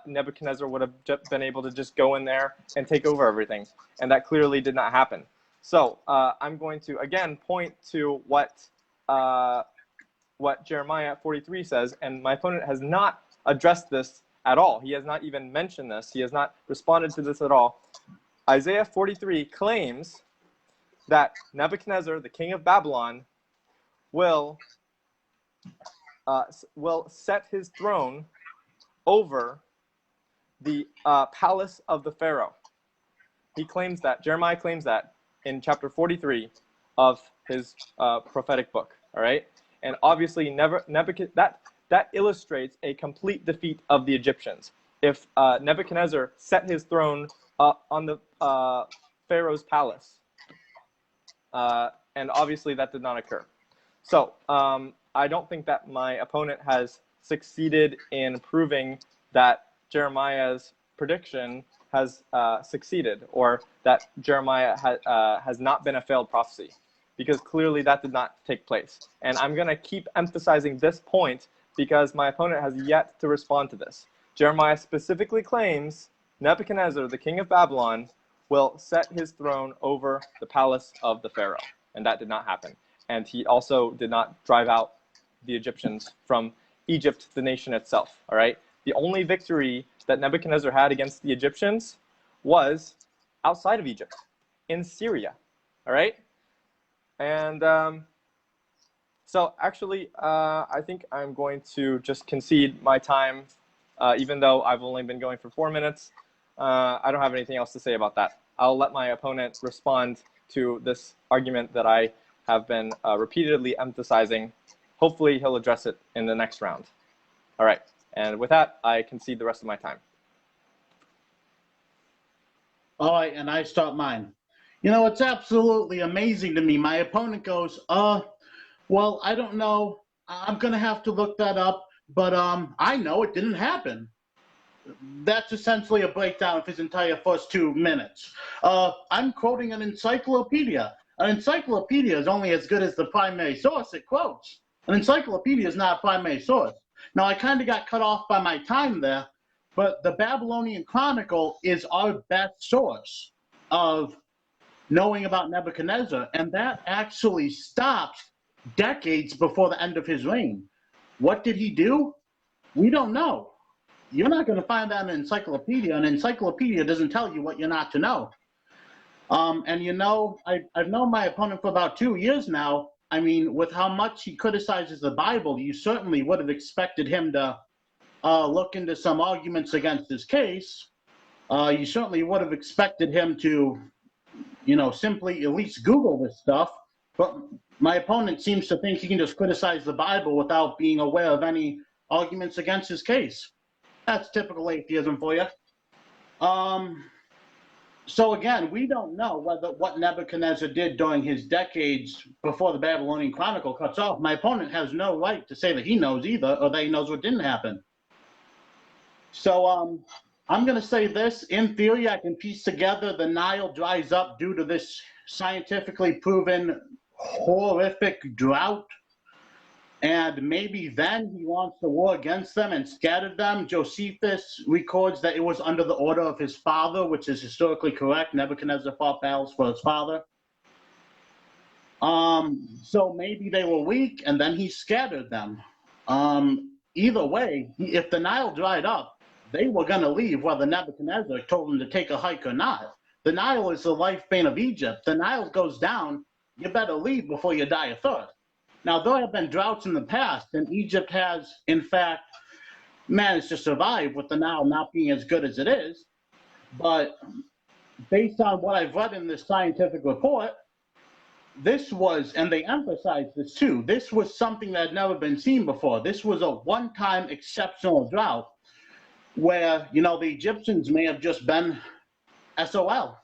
Nebuchadnezzar would have been able to just go in there and take over everything. And that clearly did not happen. So I'm going to, again, point to what Jeremiah 43 says. And my opponent has not addressed this at all. He has not even mentioned this. He has not responded to this at all. Isaiah 43 claims that Nebuchadnezzar, the king of Babylon, will set his throne over the palace of the Pharaoh. He claims that, Jeremiah claims that in chapter 43 of his prophetic book, all right? And obviously, that illustrates a complete defeat of the Egyptians. If Nebuchadnezzar set his throne on the Pharaoh's palace, and obviously that did not occur. So I don't think that my opponent has succeeded in proving that Jeremiah's prediction has succeeded, or that Jeremiah has not been a failed prophecy, because clearly that did not take place. And I'm going to keep emphasizing this point because my opponent has yet to respond to this. Jeremiah specifically claims Nebuchadnezzar, the king of Babylon, will set his throne over the palace of the Pharaoh. And that did not happen. And he also did not drive out the Egyptians from Egypt, the nation itself. All right. The only victory that Nebuchadnezzar had against the Egyptians was outside of Egypt, in Syria. All right. And so actually, I think I'm going to just concede my time, even though I've only been going for 4 minutes. I don't have anything else to say about that. I'll let my opponent respond to this argument that I have been repeatedly emphasizing. Hopefully, he'll address it in the next round. All right. And with that, I concede the rest of my time. All right, and I start mine. You know, it's absolutely amazing to me. My opponent goes, well, I don't know. I'm going to have to look that up, but I know it didn't happen. That's essentially a breakdown of his entire first 2 minutes. I'm quoting an encyclopedia. An encyclopedia is only as good as the primary source it quotes. An encyclopedia is not a primary source. Now, I kind of got cut off by my time there, but the Babylonian Chronicle is our best source of knowing about Nebuchadnezzar, and that actually stops decades before the end of his reign. What did he do? We don't know. You're not going to find that in an encyclopedia. An encyclopedia doesn't tell you what you're not to know. And you know, I've known my opponent for about 2 years now. I mean, with how much he criticizes the Bible, you certainly would have expected him to look into some arguments against his case. You certainly would have expected him to, you know, simply at least Google this stuff. But my opponent seems to think he can just criticize the Bible without being aware of any arguments against his case. That's typical atheism for you. So again, we don't know what Nebuchadnezzar did during his decades before the Babylonian Chronicle cuts off. My opponent has no right to say that he knows either, or that he knows what didn't happen. So I'm going to say this. In theory, I can piece together the Nile dries up due to this scientifically proven horrific drought. And maybe then he launched a war against them and scattered them. Josephus records that it was under the order of his father, which is historically correct. Nebuchadnezzar fought battles for his father. So maybe they were weak, and then he scattered them. Either way, if the Nile dried up, they were going to leave whether Nebuchadnezzar told them to take a hike or not. The Nile is the life vein of Egypt. The Nile goes down, you better leave before you die of thirst. Now, there have been droughts in the past, and Egypt has, in fact, managed to survive with the Nile not being as good as it is. But based on what I've read in this scientific report, this was, and they emphasize this too, this was something that had never been seen before. This was a one-time exceptional drought where, you know, the Egyptians may have just been SOL.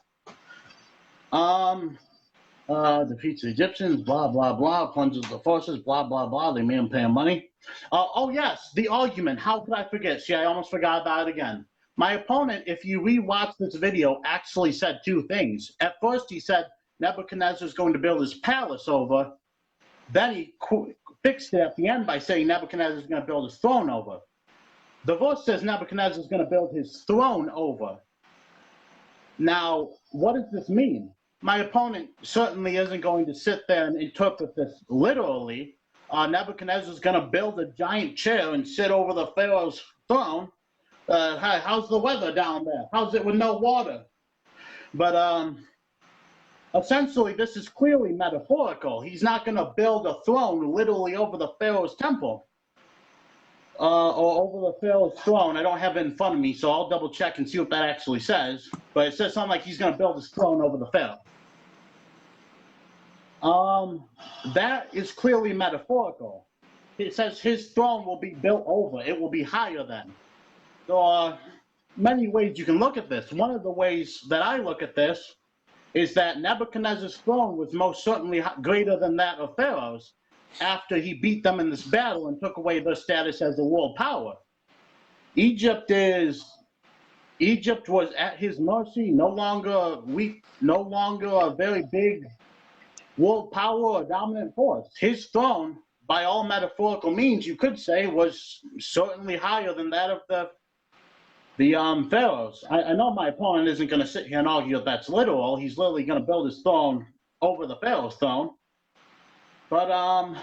Defeats the Egyptians, blah, blah, blah, plunges the forces, blah, blah, blah. They made him pay him money. Oh, yes, the argument. How could I forget? See, I almost forgot about it again. My opponent, if you rewatch this video, actually said two things. At first, he said Nebuchadnezzar is going to build his palace over. Then he fixed it at the end by saying Nebuchadnezzar is going to build his throne over. The verse says Nebuchadnezzar is going to build his throne over. Now, what does this mean? My opponent certainly isn't going to sit there and interpret this literally. Nebuchadnezzar is going to build a giant chair and sit over the Pharaoh's throne. How's the weather down there? How's it with no water? But essentially, this is clearly metaphorical. He's not going to build a throne literally over the Pharaoh's temple or over the Pharaoh's throne. I don't have it in front of me, so I'll double check and see what that actually says. But it says something like he's going to build his throne over the Pharaoh. That is clearly metaphorical. It says his throne will be built over. It will be higher than. There are many ways you can look at this. One of the ways that I look at this is that Nebuchadnezzar's throne was most certainly greater than that of Pharaoh's after he beat them in this battle and took away their status as a world power. Egypt was at his mercy, no longer weak, no longer a very big world power or dominant force. His throne, by all metaphorical means, you could say, was certainly higher than that of the Pharaohs. I know my opponent isn't going to sit here and argue that that's literal. He's literally going to build his throne over the Pharaoh's throne. But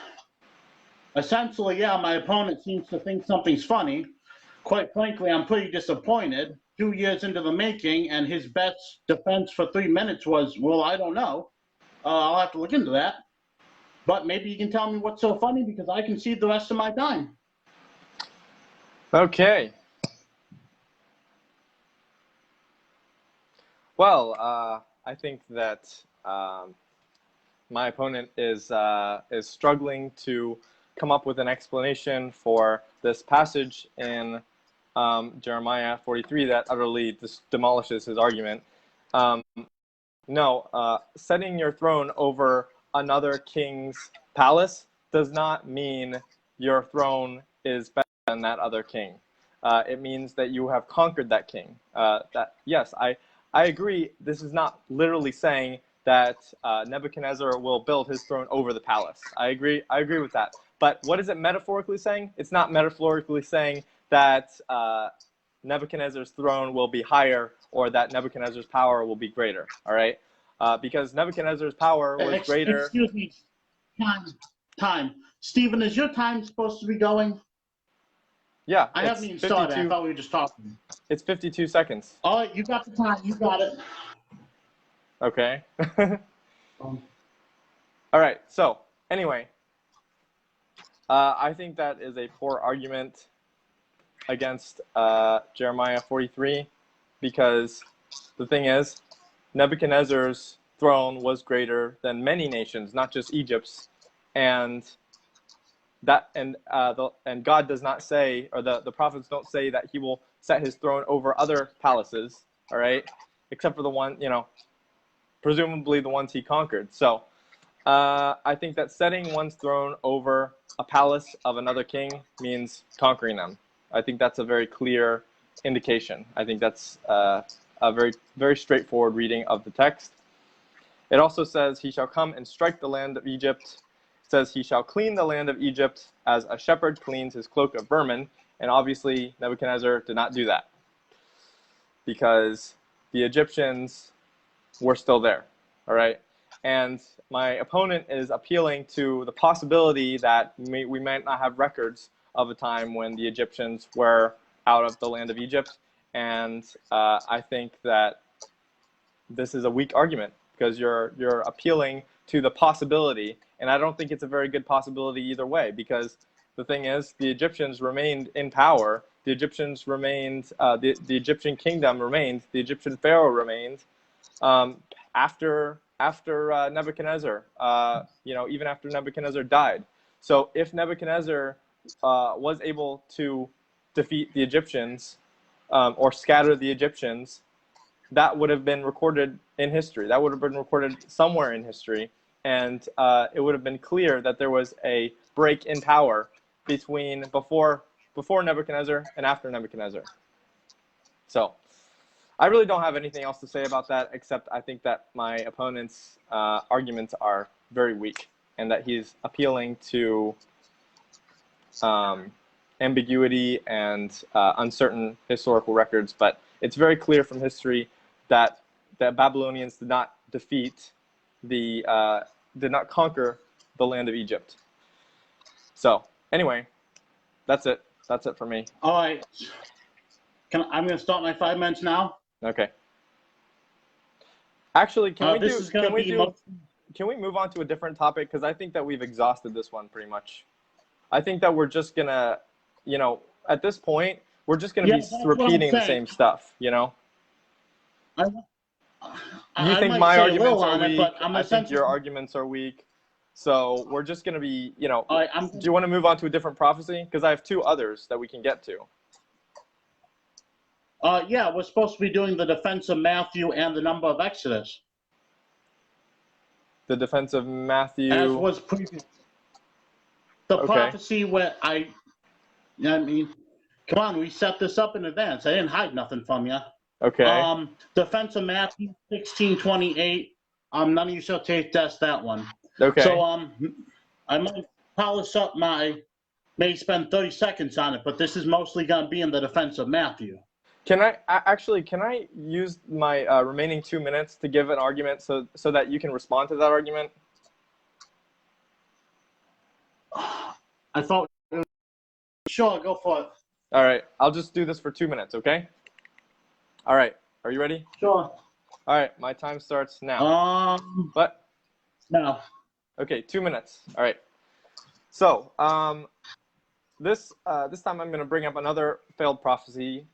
essentially, yeah, my opponent seems to think something's funny. Quite frankly, I'm pretty disappointed. 2 years into the making, and his best defense for 3 minutes was, well, I don't know. I'll have to look into that. But maybe you can tell me what's so funny, because I can see the rest of my time. Okay. Well, I think that my opponent is struggling to come up with an explanation for this passage in Jeremiah 43 that utterly demolishes his argument. No, setting your throne over another king's palace does not mean your throne is better than that other king. It means that you have conquered that king. Yes, I agree. This is not literally saying that Nebuchadnezzar will build his throne over the palace. I agree with that. But what is it metaphorically saying? It's not metaphorically saying that Nebuchadnezzar's throne will be higher or that Nebuchadnezzar's power will be greater. All right, because Nebuchadnezzar's power was greater. Excuse me. Time. Stephen, is your time supposed to be going? Yeah. I haven't even started. I thought we were just talking. It's 52 seconds. All right, you got the time. You got it. Okay. All right. So anyway, I think that is a poor argument against Jeremiah 43, because the thing is, Nebuchadnezzar's throne was greater than many nations, not just Egypt's, and God does not say, or the prophets don't say that he will set his throne over other palaces, all right, except for the one, presumably the ones he conquered. So I think that setting one's throne over a palace of another king means conquering them. I think that's a very clear indication. I think that's a very, very straightforward reading of the text. It also says, he shall come and strike the land of Egypt. It says, he shall clean the land of Egypt as a shepherd cleans his cloak of vermin. And obviously, Nebuchadnezzar did not do that, because the Egyptians were still there, all right? And my opponent is appealing to the possibility that we might not have records of a time when the Egyptians were out of the land of Egypt. And I think that this is a weak argument, because you're appealing to the possibility, and I don't think it's a very good possibility either way, because the thing is, the Egyptians remained in power. The Egyptians remained, the Egyptian kingdom remained, the Egyptian pharaoh remained after Nebuchadnezzar, even after Nebuchadnezzar died. So if Nebuchadnezzar was able to defeat the Egyptians or scatter the Egyptians, that would have been recorded in history. That would have been recorded somewhere in history. And it would have been clear that there was a break in power between before Nebuchadnezzar and after Nebuchadnezzar. So I really don't have anything else to say about that, except I think that my opponent's arguments are very weak, and that he's appealing to ambiguity and uncertain historical records. But it's very clear from history that the Babylonians did not did not conquer the land of Egypt. So anyway, that's it. That's it for me. All right. I'm going to start my 5 minutes now. Okay. Actually, can we move on to a different topic? Because I think that we've exhausted this one pretty much. I think that we're just going to, at this point, we're just going to be repeating the same stuff, You think my arguments are weak. I think your arguments are weak. So we're just going to be, right, do you want to move on to a different prophecy? Because I have 2 others that we can get to. Yeah, we're supposed to be doing the defense of Matthew and the number of Exodus. The defense of Matthew. As was previous. The prophecy where come on, we set this up in advance. I didn't hide nothing from you. Okay. Defense of Matthew 16:28. None of you shall taste test that one. Okay. So I might polish up may spend 30 seconds on it, but this is mostly going to be in the defense of Matthew. Can I use my remaining 2 minutes to give an argument so that you can respond to that argument? I thought, sure, go for it. All right, I'll just do this for 2 minutes, okay? All right, are you ready? Sure. All right, my time starts now. What? No. Okay, 2 minutes. All right. So, this time I'm going to bring up another failed prophecy.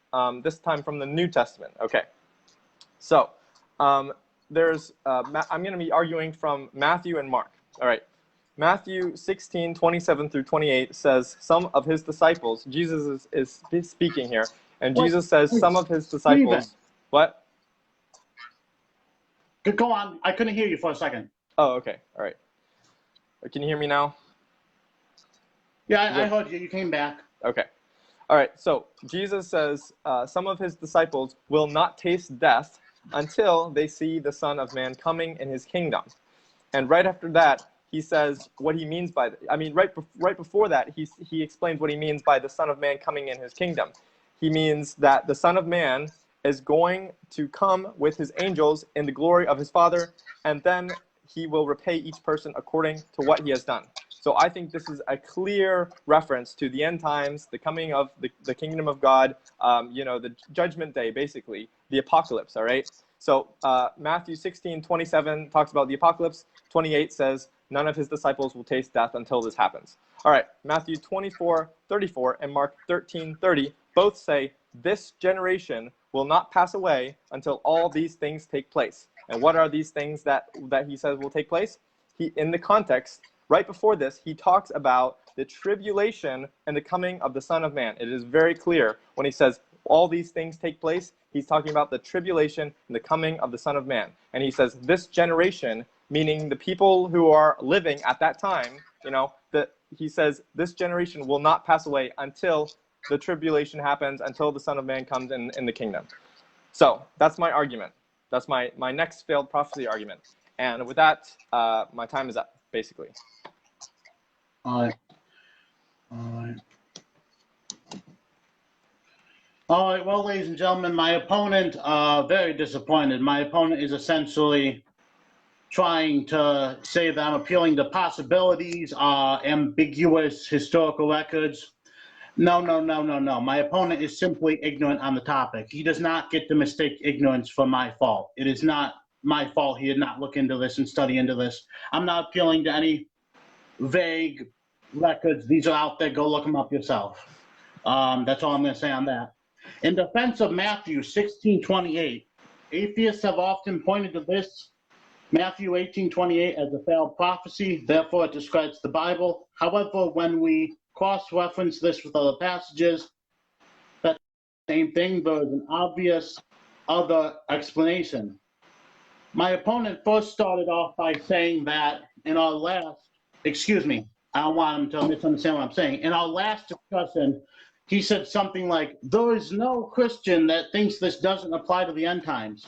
This time from the New Testament. Okay. So, I'm going to be arguing from Matthew and Mark. All right. Matthew 16:27 through 28 says some of his disciples. Jesus is speaking here, and Jesus says some of his disciples. Stephen. What? Go on. I couldn't hear you for a second. Oh, okay. All right. Can you hear me now? Yeah, I heard you. You came back. Okay. All right. So Jesus says some of his disciples will not taste death until they see the Son of Man coming in his kingdom. And right after that, he says what he means by right before that, he explains what he means by the Son of Man coming in his kingdom. He means that the Son of Man is going to come with his angels in the glory of his Father, and then he will repay each person according to what he has done. So I think this is a clear reference to the end times, the coming of the kingdom of God, the judgment day, basically, the apocalypse, all right? So Matthew 16:27 talks about the apocalypse. 28 says, none of his disciples will taste death until this happens. All right, Matthew 24:34 and Mark 13:30 both say, this generation will not pass away until all these things take place. And what are these things that he says will take place? In the context, right before this, he talks about the tribulation and the coming of the Son of Man. It is very clear when he says all these things take place, he's talking about the tribulation and the coming of the Son of Man. And he says this generation, meaning the people who are living at that time, he says this generation will not pass away until the tribulation happens, until the Son of Man comes in the kingdom. So that's my argument. That's my next failed prophecy argument. And with that, my time is up, basically. All right, well, ladies and gentlemen, my opponent, very disappointed. My opponent is essentially trying to say that I'm appealing to possibilities, ambiguous historical records. No. My opponent is simply ignorant on the topic. He does not get to mistake ignorance for my fault. It is not my fault he did not look into this and study into this. I'm not appealing to any vague records. These are out there. Go look them up yourself. That's all I'm going to say on that. In defense of Matthew 16:28, atheists have often pointed to this, Matthew 18:28, as a failed prophecy. Therefore, it describes the Bible. However, when we cross-reference this with other passages, that's the same thing. There is an obvious other explanation. My opponent first started off by saying that in our last, excuse me, I don't want him to misunderstand what I'm saying. In our last discussion, he said something like, there is no Christian that thinks this doesn't apply to the end times.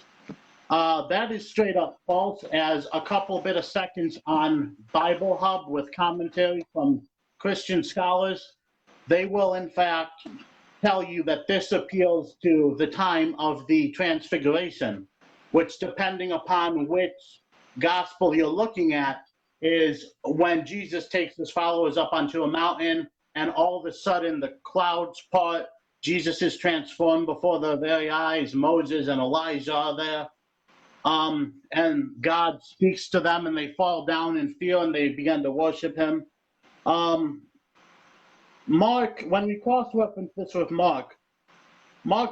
That is straight up false, as a couple bit of seconds on Bible Hub with commentary from Christian scholars, they will in fact tell you that this appeals to the time of the Transfiguration, which, depending upon which gospel you're looking at, is when Jesus takes his followers up onto a mountain and all of a sudden the clouds part, Jesus is transformed before their very eyes, Moses and Elijah are there, and God speaks to them and they fall down in fear and they begin to worship him. Mark, when we cross-reference this with Mark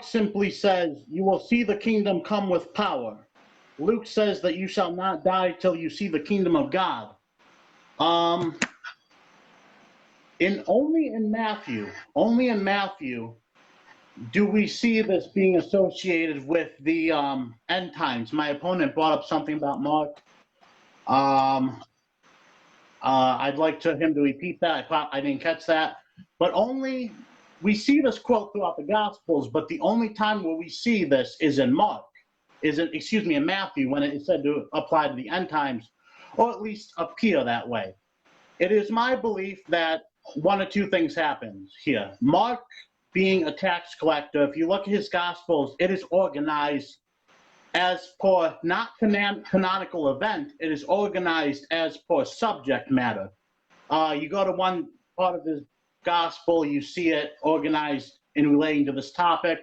simply says, you will see the kingdom come with power. Luke says that you shall not die till you see the kingdom of God. Only in Matthew do we see this being associated with the end times. My opponent brought up something about Mark. I'd like him to repeat that. I didn't catch that. But we see this quote throughout the Gospels, but the only time where we see this is in in Matthew, when it is said to apply to the end times, or at least appear that way. It is my belief that one or two things happen here. Mark, being a tax collector, if you look at his Gospels, it is organized as per not canonical event, it is organized as per subject matter. You go to one part of his Gospel, you see it organized in relating to this topic.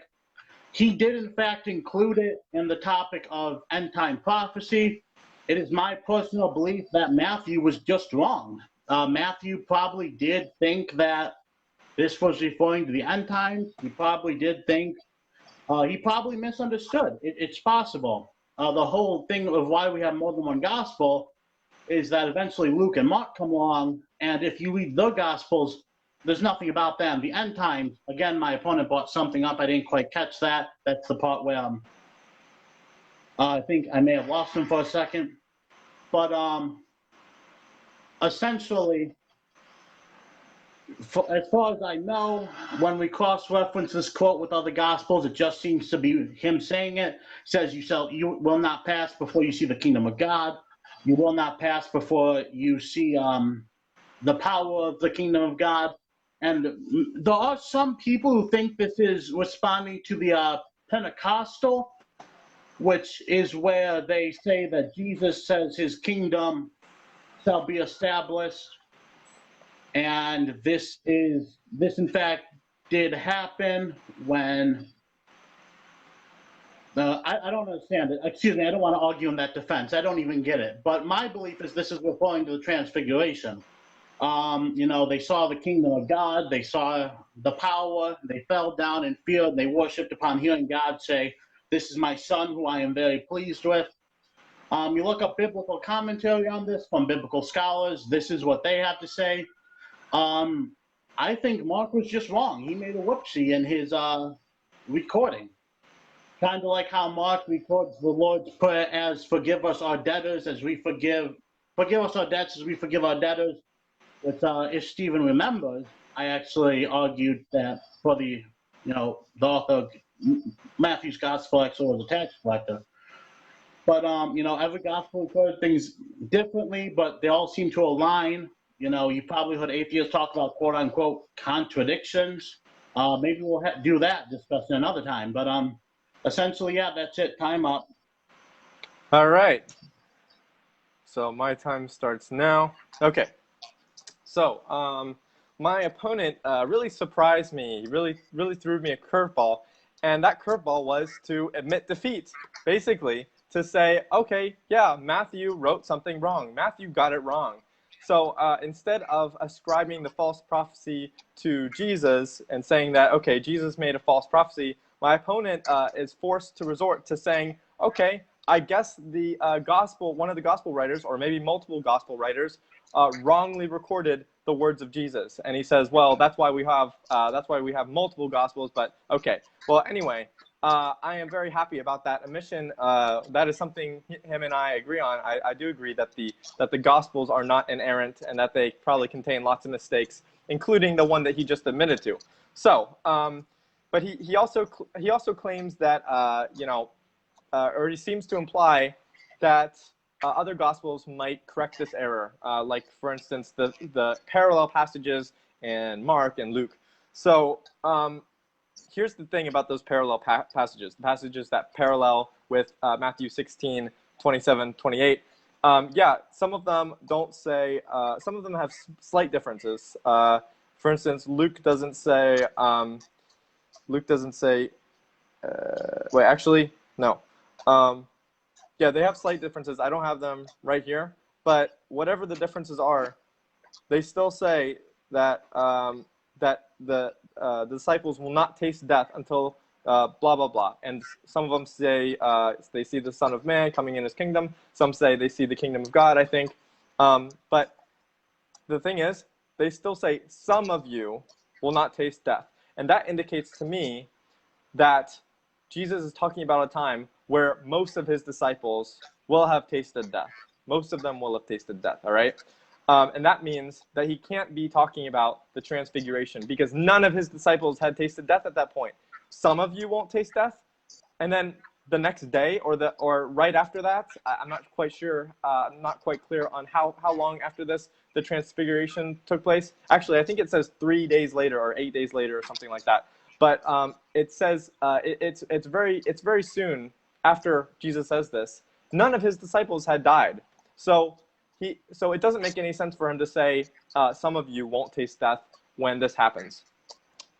He did, in fact, include it in the topic of end-time prophecy. It is my personal belief that Matthew was just wrong. Matthew probably did think that this was referring to the end times. He probably did think, he probably misunderstood. It's possible. The whole thing of why we have more than one gospel is that eventually Luke and Mark come along, and if you read the Gospels, there's nothing about them. The end times, again, my opponent brought something up. I didn't quite catch that. That's the part where I think I may have lost him for a second. But essentially, as far as I know, when we cross-reference this quote with other Gospels, it just seems to be him saying it. It says, you will not pass before you see the kingdom of God. You will not pass before you see the power of the kingdom of God. And there are some people who think this is responding to the Pentecostal, which is where they say that Jesus says his kingdom shall be established. And this in fact did happen when I don't understand it. Excuse me, I don't want to argue in that defense. I don't even get it. But my belief is this is referring to the Transfiguration. They saw the kingdom of God, they saw the power, they fell down in fear, and they worshipped upon hearing God say, this is my son who I am very pleased with. You look up biblical commentary on this from biblical scholars, this is what they have to say. I think Mark was just wrong. He made a whoopsie in his recording. Kind of like how Mark records the Lord's Prayer as forgive us our debtors as we forgive us our debts as we forgive our debtors. But if Stephen remembers, I actually argued that for the author of Matthew's Gospel actually was a tax collector. But, every gospel records things differently, but they all seem to align. You probably heard atheists talk about quote-unquote contradictions. Maybe we'll do that discussion another time. But essentially, yeah, that's it. Time up. All right. So my time starts now. Okay. So my opponent really surprised me. He really threw me a curveball. And that curveball was to admit defeat, basically, to say, okay, yeah, Matthew wrote something wrong. Matthew got it wrong. So instead of ascribing the false prophecy to Jesus and saying that, okay, Jesus made a false prophecy, my opponent is forced to resort to saying, okay, I guess the one of the gospel writers, or maybe multiple gospel writers, wrongly recorded the words of Jesus. And he says, well, that's why we have multiple gospels, but okay. Well, anyway, I am very happy about that omission. That is something him and I agree on. I do agree that the Gospels are not inerrant and that they probably contain lots of mistakes, including the one that he just admitted to. So, but he also claims that or he seems to imply that other Gospels might correct this error, like for instance the parallel passages in Mark and Luke. So. Here's the thing about those parallel passages, the passages that parallel with Matthew 16, 27, 28. Yeah, some of them don't say, some of them have slight differences. For instance, Luke doesn't say, wait, actually, no. Yeah, they have slight differences. I don't have them right here, but whatever the differences are, they still say that that the disciples will not taste death until blah blah blah. And some of them say they see the Son of Man coming in His kingdom. Some say they see the kingdom of God. I think, but the thing is, they still say some of you will not taste death, and that indicates to me that Jesus is talking about a time where most of His disciples will have tasted death. Most of them will have tasted death. All right. And that means that He can't be talking about the transfiguration because none of His disciples had tasted death at that point. Some of you won't taste death, and then the next day or right after that, I'm not quite sure. I'm not quite clear on how long after this the transfiguration took place. Actually, I think it says 3 days later or 8 days later or something like that. But it says it's very soon after Jesus says this. None of His disciples had died, so it doesn't make any sense for Him to say some of you won't taste death when this happens.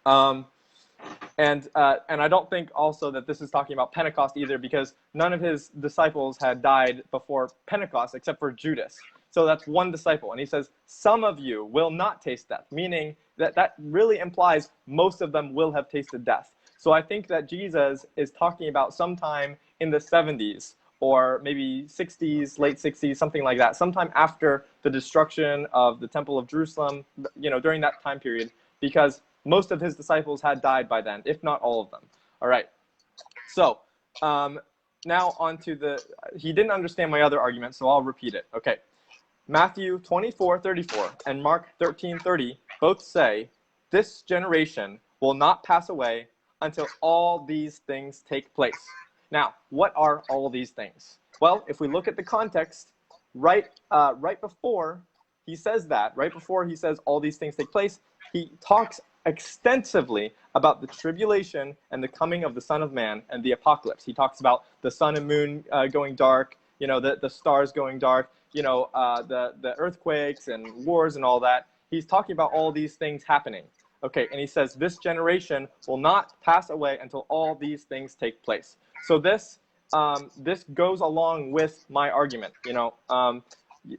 And I don't think also that this is talking about Pentecost either, because none of His disciples had died before Pentecost except for Judas. So that's one disciple, and He says some of you will not taste death, meaning that really implies most of them will have tasted death. So I think that Jesus is talking about sometime in the 70s or maybe 60s, late 60s, something like that, sometime after the destruction of the Temple of Jerusalem, during that time period, because most of His disciples had died by then, if not all of them. All right. So now on to he didn't understand my other argument, so I'll repeat it. Okay. Matthew 24:34 and Mark 13:30 both say, this generation will not pass away until all these things take place. Now, what are all these things? Well, if we look at the context, right before he says that, right before he says all these things take place, he talks extensively about the tribulation and the coming of the Son of Man and the apocalypse. He talks about the sun and moon going dark, the stars going dark, the earthquakes and wars and all that. He's talking about all these things happening. Okay, and he says this generation will not pass away until all these things take place. So this goes along with my argument.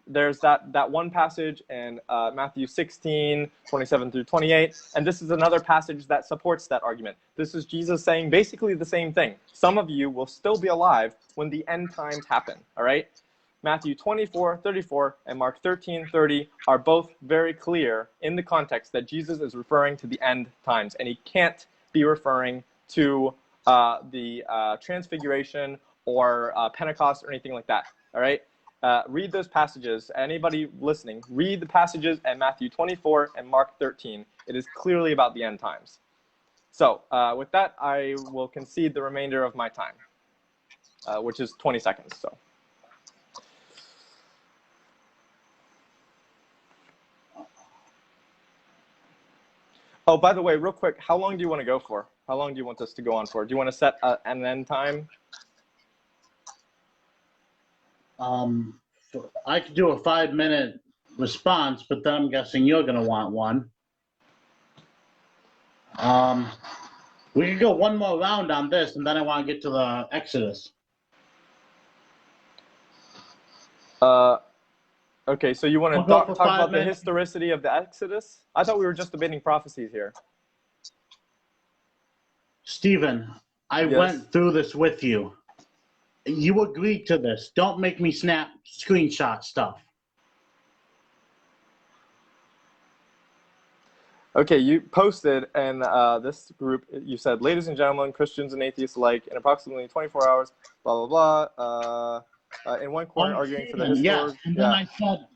There's that one passage in Matthew 16, 27 through 28, and this is another passage that supports that argument. This is Jesus saying basically the same thing. Some of you will still be alive when the end times happen, all right? Matthew 24:34 and Mark 13:30 are both very clear in the context that Jesus is referring to the end times, and He can't be referring to the Transfiguration or Pentecost or anything like that, all right? Read those passages. Anybody listening, read the passages in Matthew 24 and Mark 13. It is clearly about the end times. So with that, I will concede the remainder of my time, which is 20 seconds. So. Oh, by the way, real quick, how long do you want to go for? How long do you want this to go on for? Do you want to set an end time? I could do a 5-minute response, but then I'm guessing you're going to want one. We could go one more round on this, and then I want to get to the Exodus. Okay, so you want to talk about the historicity of the Exodus? I thought we were just debating prophecies here. Stephen, I went through this with you. You agreed to this. Don't make me snap screenshot stuff. Okay, you posted in this group, you said, ladies and gentlemen, Christians and atheists alike, in approximately 24 hours, blah, blah, blah. In one corner, Oh, arguing for the Stephen, yes. historic, And then yeah, I said,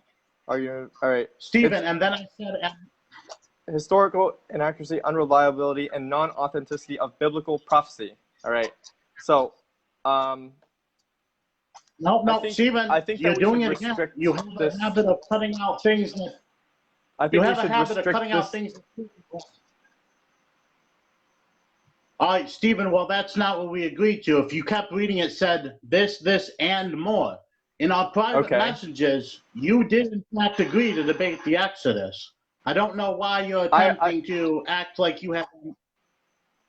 arguing, all right. Stephen, It's and then I said, historical inaccuracy, unreliability, and non-authenticity of biblical prophecy. All right. So, um, no, Stephen, I think that you're we should doing it again. restrict You have a this. habit of cutting out things that, I you think we have a should habit of restrict cutting out this. things that, all right, Stephen, well, that's not what we agreed to. If you kept reading, it said this, and more. In our private Okay. messages, you did in fact agree to debate the Exodus. I don't know why you're I attempting to act like you have.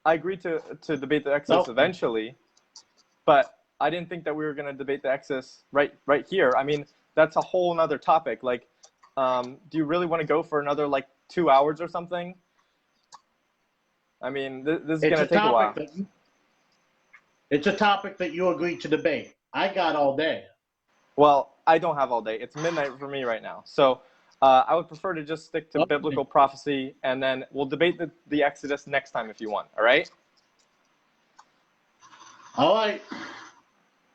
I agreed to debate the Exodus No, eventually, but I didn't think that we were going to debate the Exodus right here. I mean, that's a whole nother topic. Like, do you really want to go for another like 2 hours or something? I mean, this is going to take a while. It's a topic that you agreed to debate. I got all day. Well, I don't have all day. It's midnight for me right now. So I would prefer to just stick to Okay. biblical prophecy, and then we'll debate the Exodus next time if you want. All right? All right.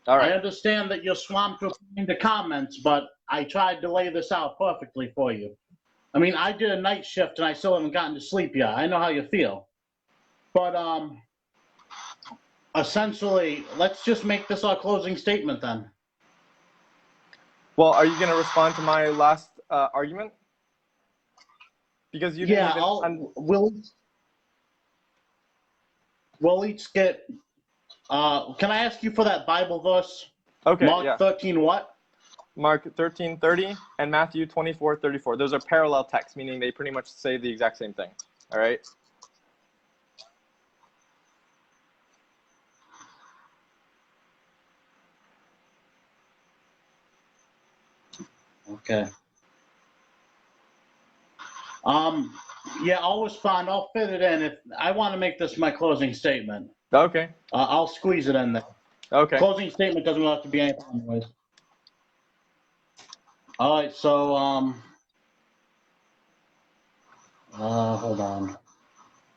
All I right. understand that you're swamped with the comments, but I tried to lay this out perfectly for you. I mean, I did a night shift and I still haven't gotten to sleep yet. I know how you feel. But essentially, let's just make this our closing statement then. Well, are you going to respond to my last argument? Because you didn't even. We'll each get. Can I ask you for that Bible verse? Okay. Mark yeah. 13 what? Mark 13:30 and Matthew 24:34. Those are parallel texts, meaning they pretty much say the exact same thing. All right. Okay. Yeah, I'll respond. I'll fit it in. If I want to make this my closing statement, Okay. I'll squeeze it in there. Okay. Closing statement doesn't have to be anything anyways. All right, so hold on. Let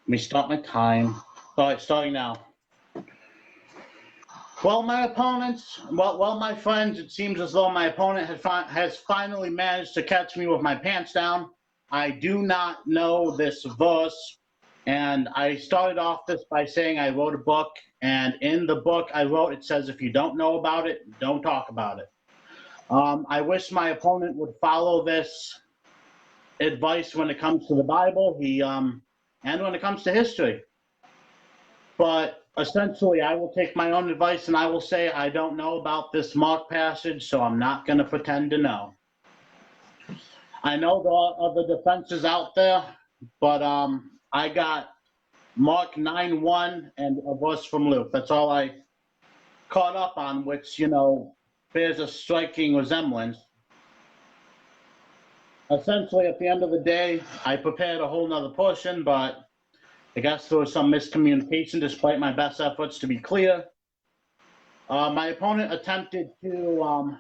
me start my time. All right, starting now. Well, my opponents, well, my friends, it seems as though my opponent has finally managed to catch me with my pants down. I do not know this verse, and I started off this by saying I wrote a book, and in the book I wrote, it says if you don't know about it, don't talk about it. I wish my opponent would follow this advice when it comes to the Bible, and when it comes to history. But essentially, I will take my own advice and I will say I don't know about this Mark passage, so I'm not going to pretend to know. I know there are other defenses out there, but I got Mark 9:1 and a verse from Luke. That's all I caught up on, which, bears a striking resemblance. Essentially, at the end of the day, I prepared a whole nother portion, but I guess there was some miscommunication despite my best efforts to be clear. My opponent attempted to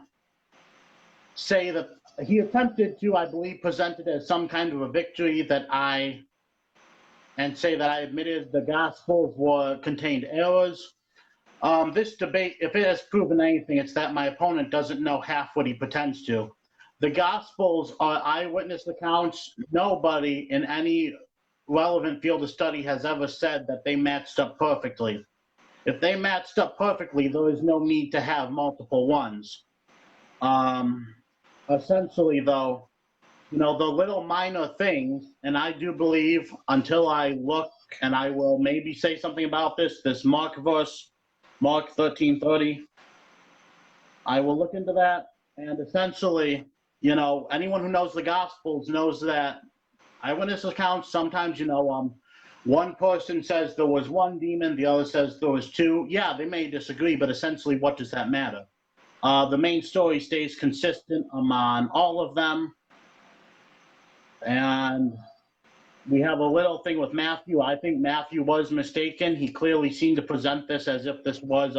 say that he attempted to, I believe, present it as some kind of a victory and say that I admitted the Gospels contained errors. This debate, if it has proven anything, it's that my opponent doesn't know half what he pretends to. The Gospels are eyewitness accounts. Nobody in any relevant field of study has ever said that they matched up perfectly. If they matched up perfectly, there is no need to have multiple ones. Essentially, though, the little minor things, and I do believe until I look, and I will maybe say something about this Mark verse, Mark 13:30, I will look into that, and essentially, anyone who knows the Gospels knows that eyewitness accounts, sometimes, one person says there was one demon, the other says there was two. Yeah, they may disagree, but essentially, what does that matter? The main story stays consistent among all of them. And we have a little thing with Matthew. I think Matthew was mistaken. He clearly seemed to present this as if this was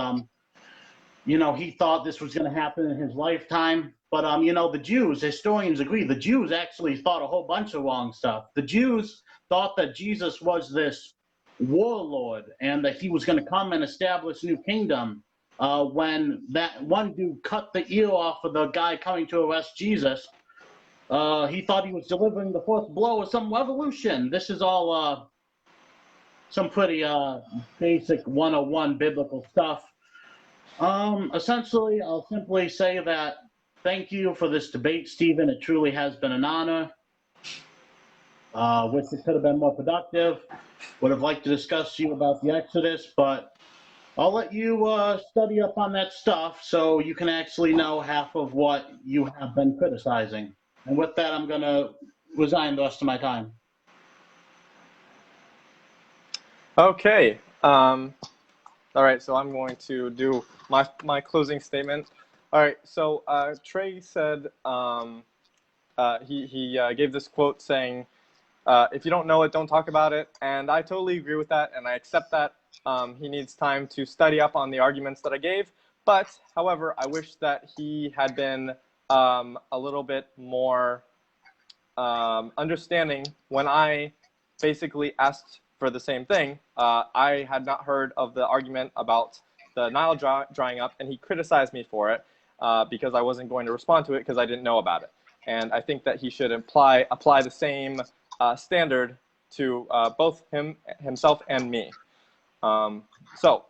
he thought this was going to happen in his lifetime. But the Jews, historians agree, the Jews actually thought a whole bunch of wrong stuff. The Jews thought that Jesus was this warlord and that he was going to come and establish a new kingdom. When that one dude cut the ear off of the guy coming to arrest Jesus, he thought he was delivering the first blow of some revolution. This is all some pretty basic 101 biblical stuff. Essentially, I'll simply say that thank you for this debate, Stephen. It truly has been an honor. Wish it could have been more productive. Would have liked to discuss to you about the Exodus, but I'll let you study up on that stuff so you can actually know half of what you have been criticizing. And with that, I'm going to resign the rest of my time. Okay. All right, so I'm going to do my closing statement. All right, so Trey said he gave this quote saying, if you don't know it, don't talk about it. And I totally agree with that, and I accept that. He needs time to study up on the arguments that I gave. But, however, I wish that he had been a little bit more understanding when I basically asked for the same thing. I had not heard of the argument about the Nile drying up, and he criticized me for it because I wasn't going to respond to it because I didn't know about it. And I think that he should apply the same standard to both himself and me. So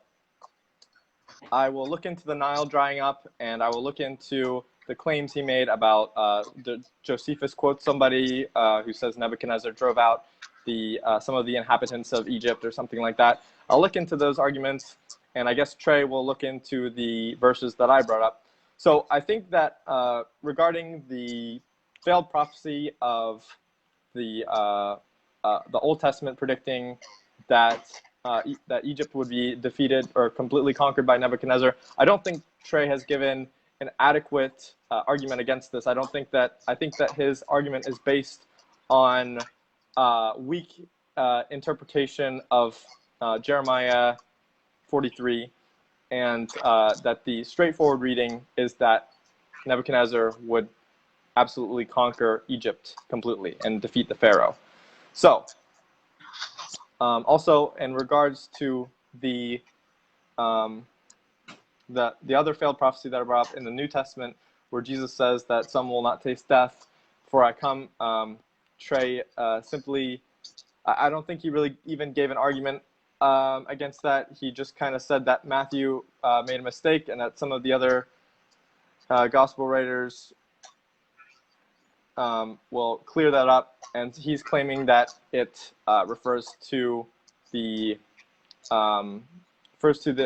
I will look into the Nile drying up, and I will look into the claims he made about Josephus quotes somebody who says Nebuchadnezzar drove out some of the inhabitants of Egypt or something like that. I'll look into those arguments, and I guess Trey will look into the verses that I brought up. So I think that regarding the failed prophecy of the Old Testament predicting that Egypt would be defeated or completely conquered by Nebuchadnezzar, I don't think Trey has given an adequate argument against this. I think that his argument is based on weak interpretation of Jeremiah 43, and that the straightforward reading is that Nebuchadnezzar would absolutely conquer Egypt completely and defeat the Pharaoh. So, also in regards to the other failed prophecy that I brought up in the New Testament, where Jesus says that some will not taste death before I come, Trey simply, I don't think he really even gave an argument against that. He just kind of said that Matthew made a mistake and that some of the other gospel writers will clear that up. And he's claiming that it refers to the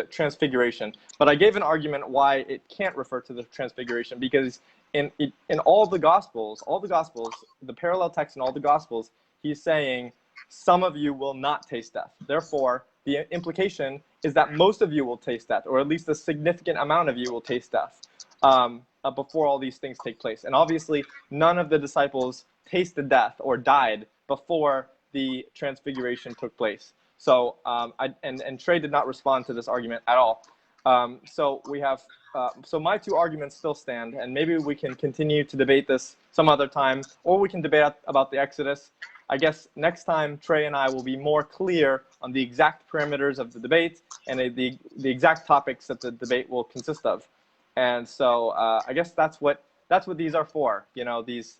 transfiguration. But I gave an argument why it can't refer to the transfiguration, because in all the gospels, the parallel text in all the gospels, he's saying some of you will not taste death. Therefore, the implication is that most of you will taste death, or at least a significant amount of you will taste death before all these things take place. And obviously, none of the disciples tasted death or died before the transfiguration took place. So, and Trey did not respond to this argument at all. So we have, so my two arguments still stand, and maybe we can continue to debate this some other time, or we can debate about the Exodus. I guess next time Trey and I will be more clear on the exact parameters of the debate and the exact topics that the debate will consist of. And so I guess that's what these are for. You know, these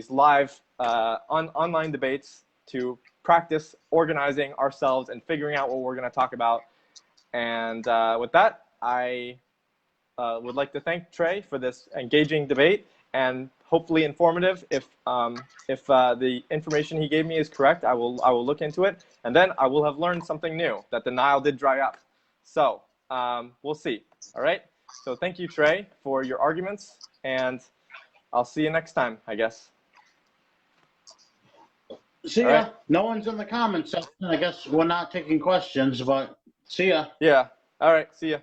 live online debates to practice organizing ourselves and figuring out what we're going to talk about. And with that, I would like to thank Trey for this engaging debate and hopefully informative. If the information he gave me is correct, I will look into it, and then I will have learned something new, that the Nile did dry up. So we'll see. All right. So thank you, Trey, for your arguments, and I'll see you next time, I guess. See ya. Right. No one's in the comments section. I guess we're not taking questions, but see ya. Yeah. All right. See ya.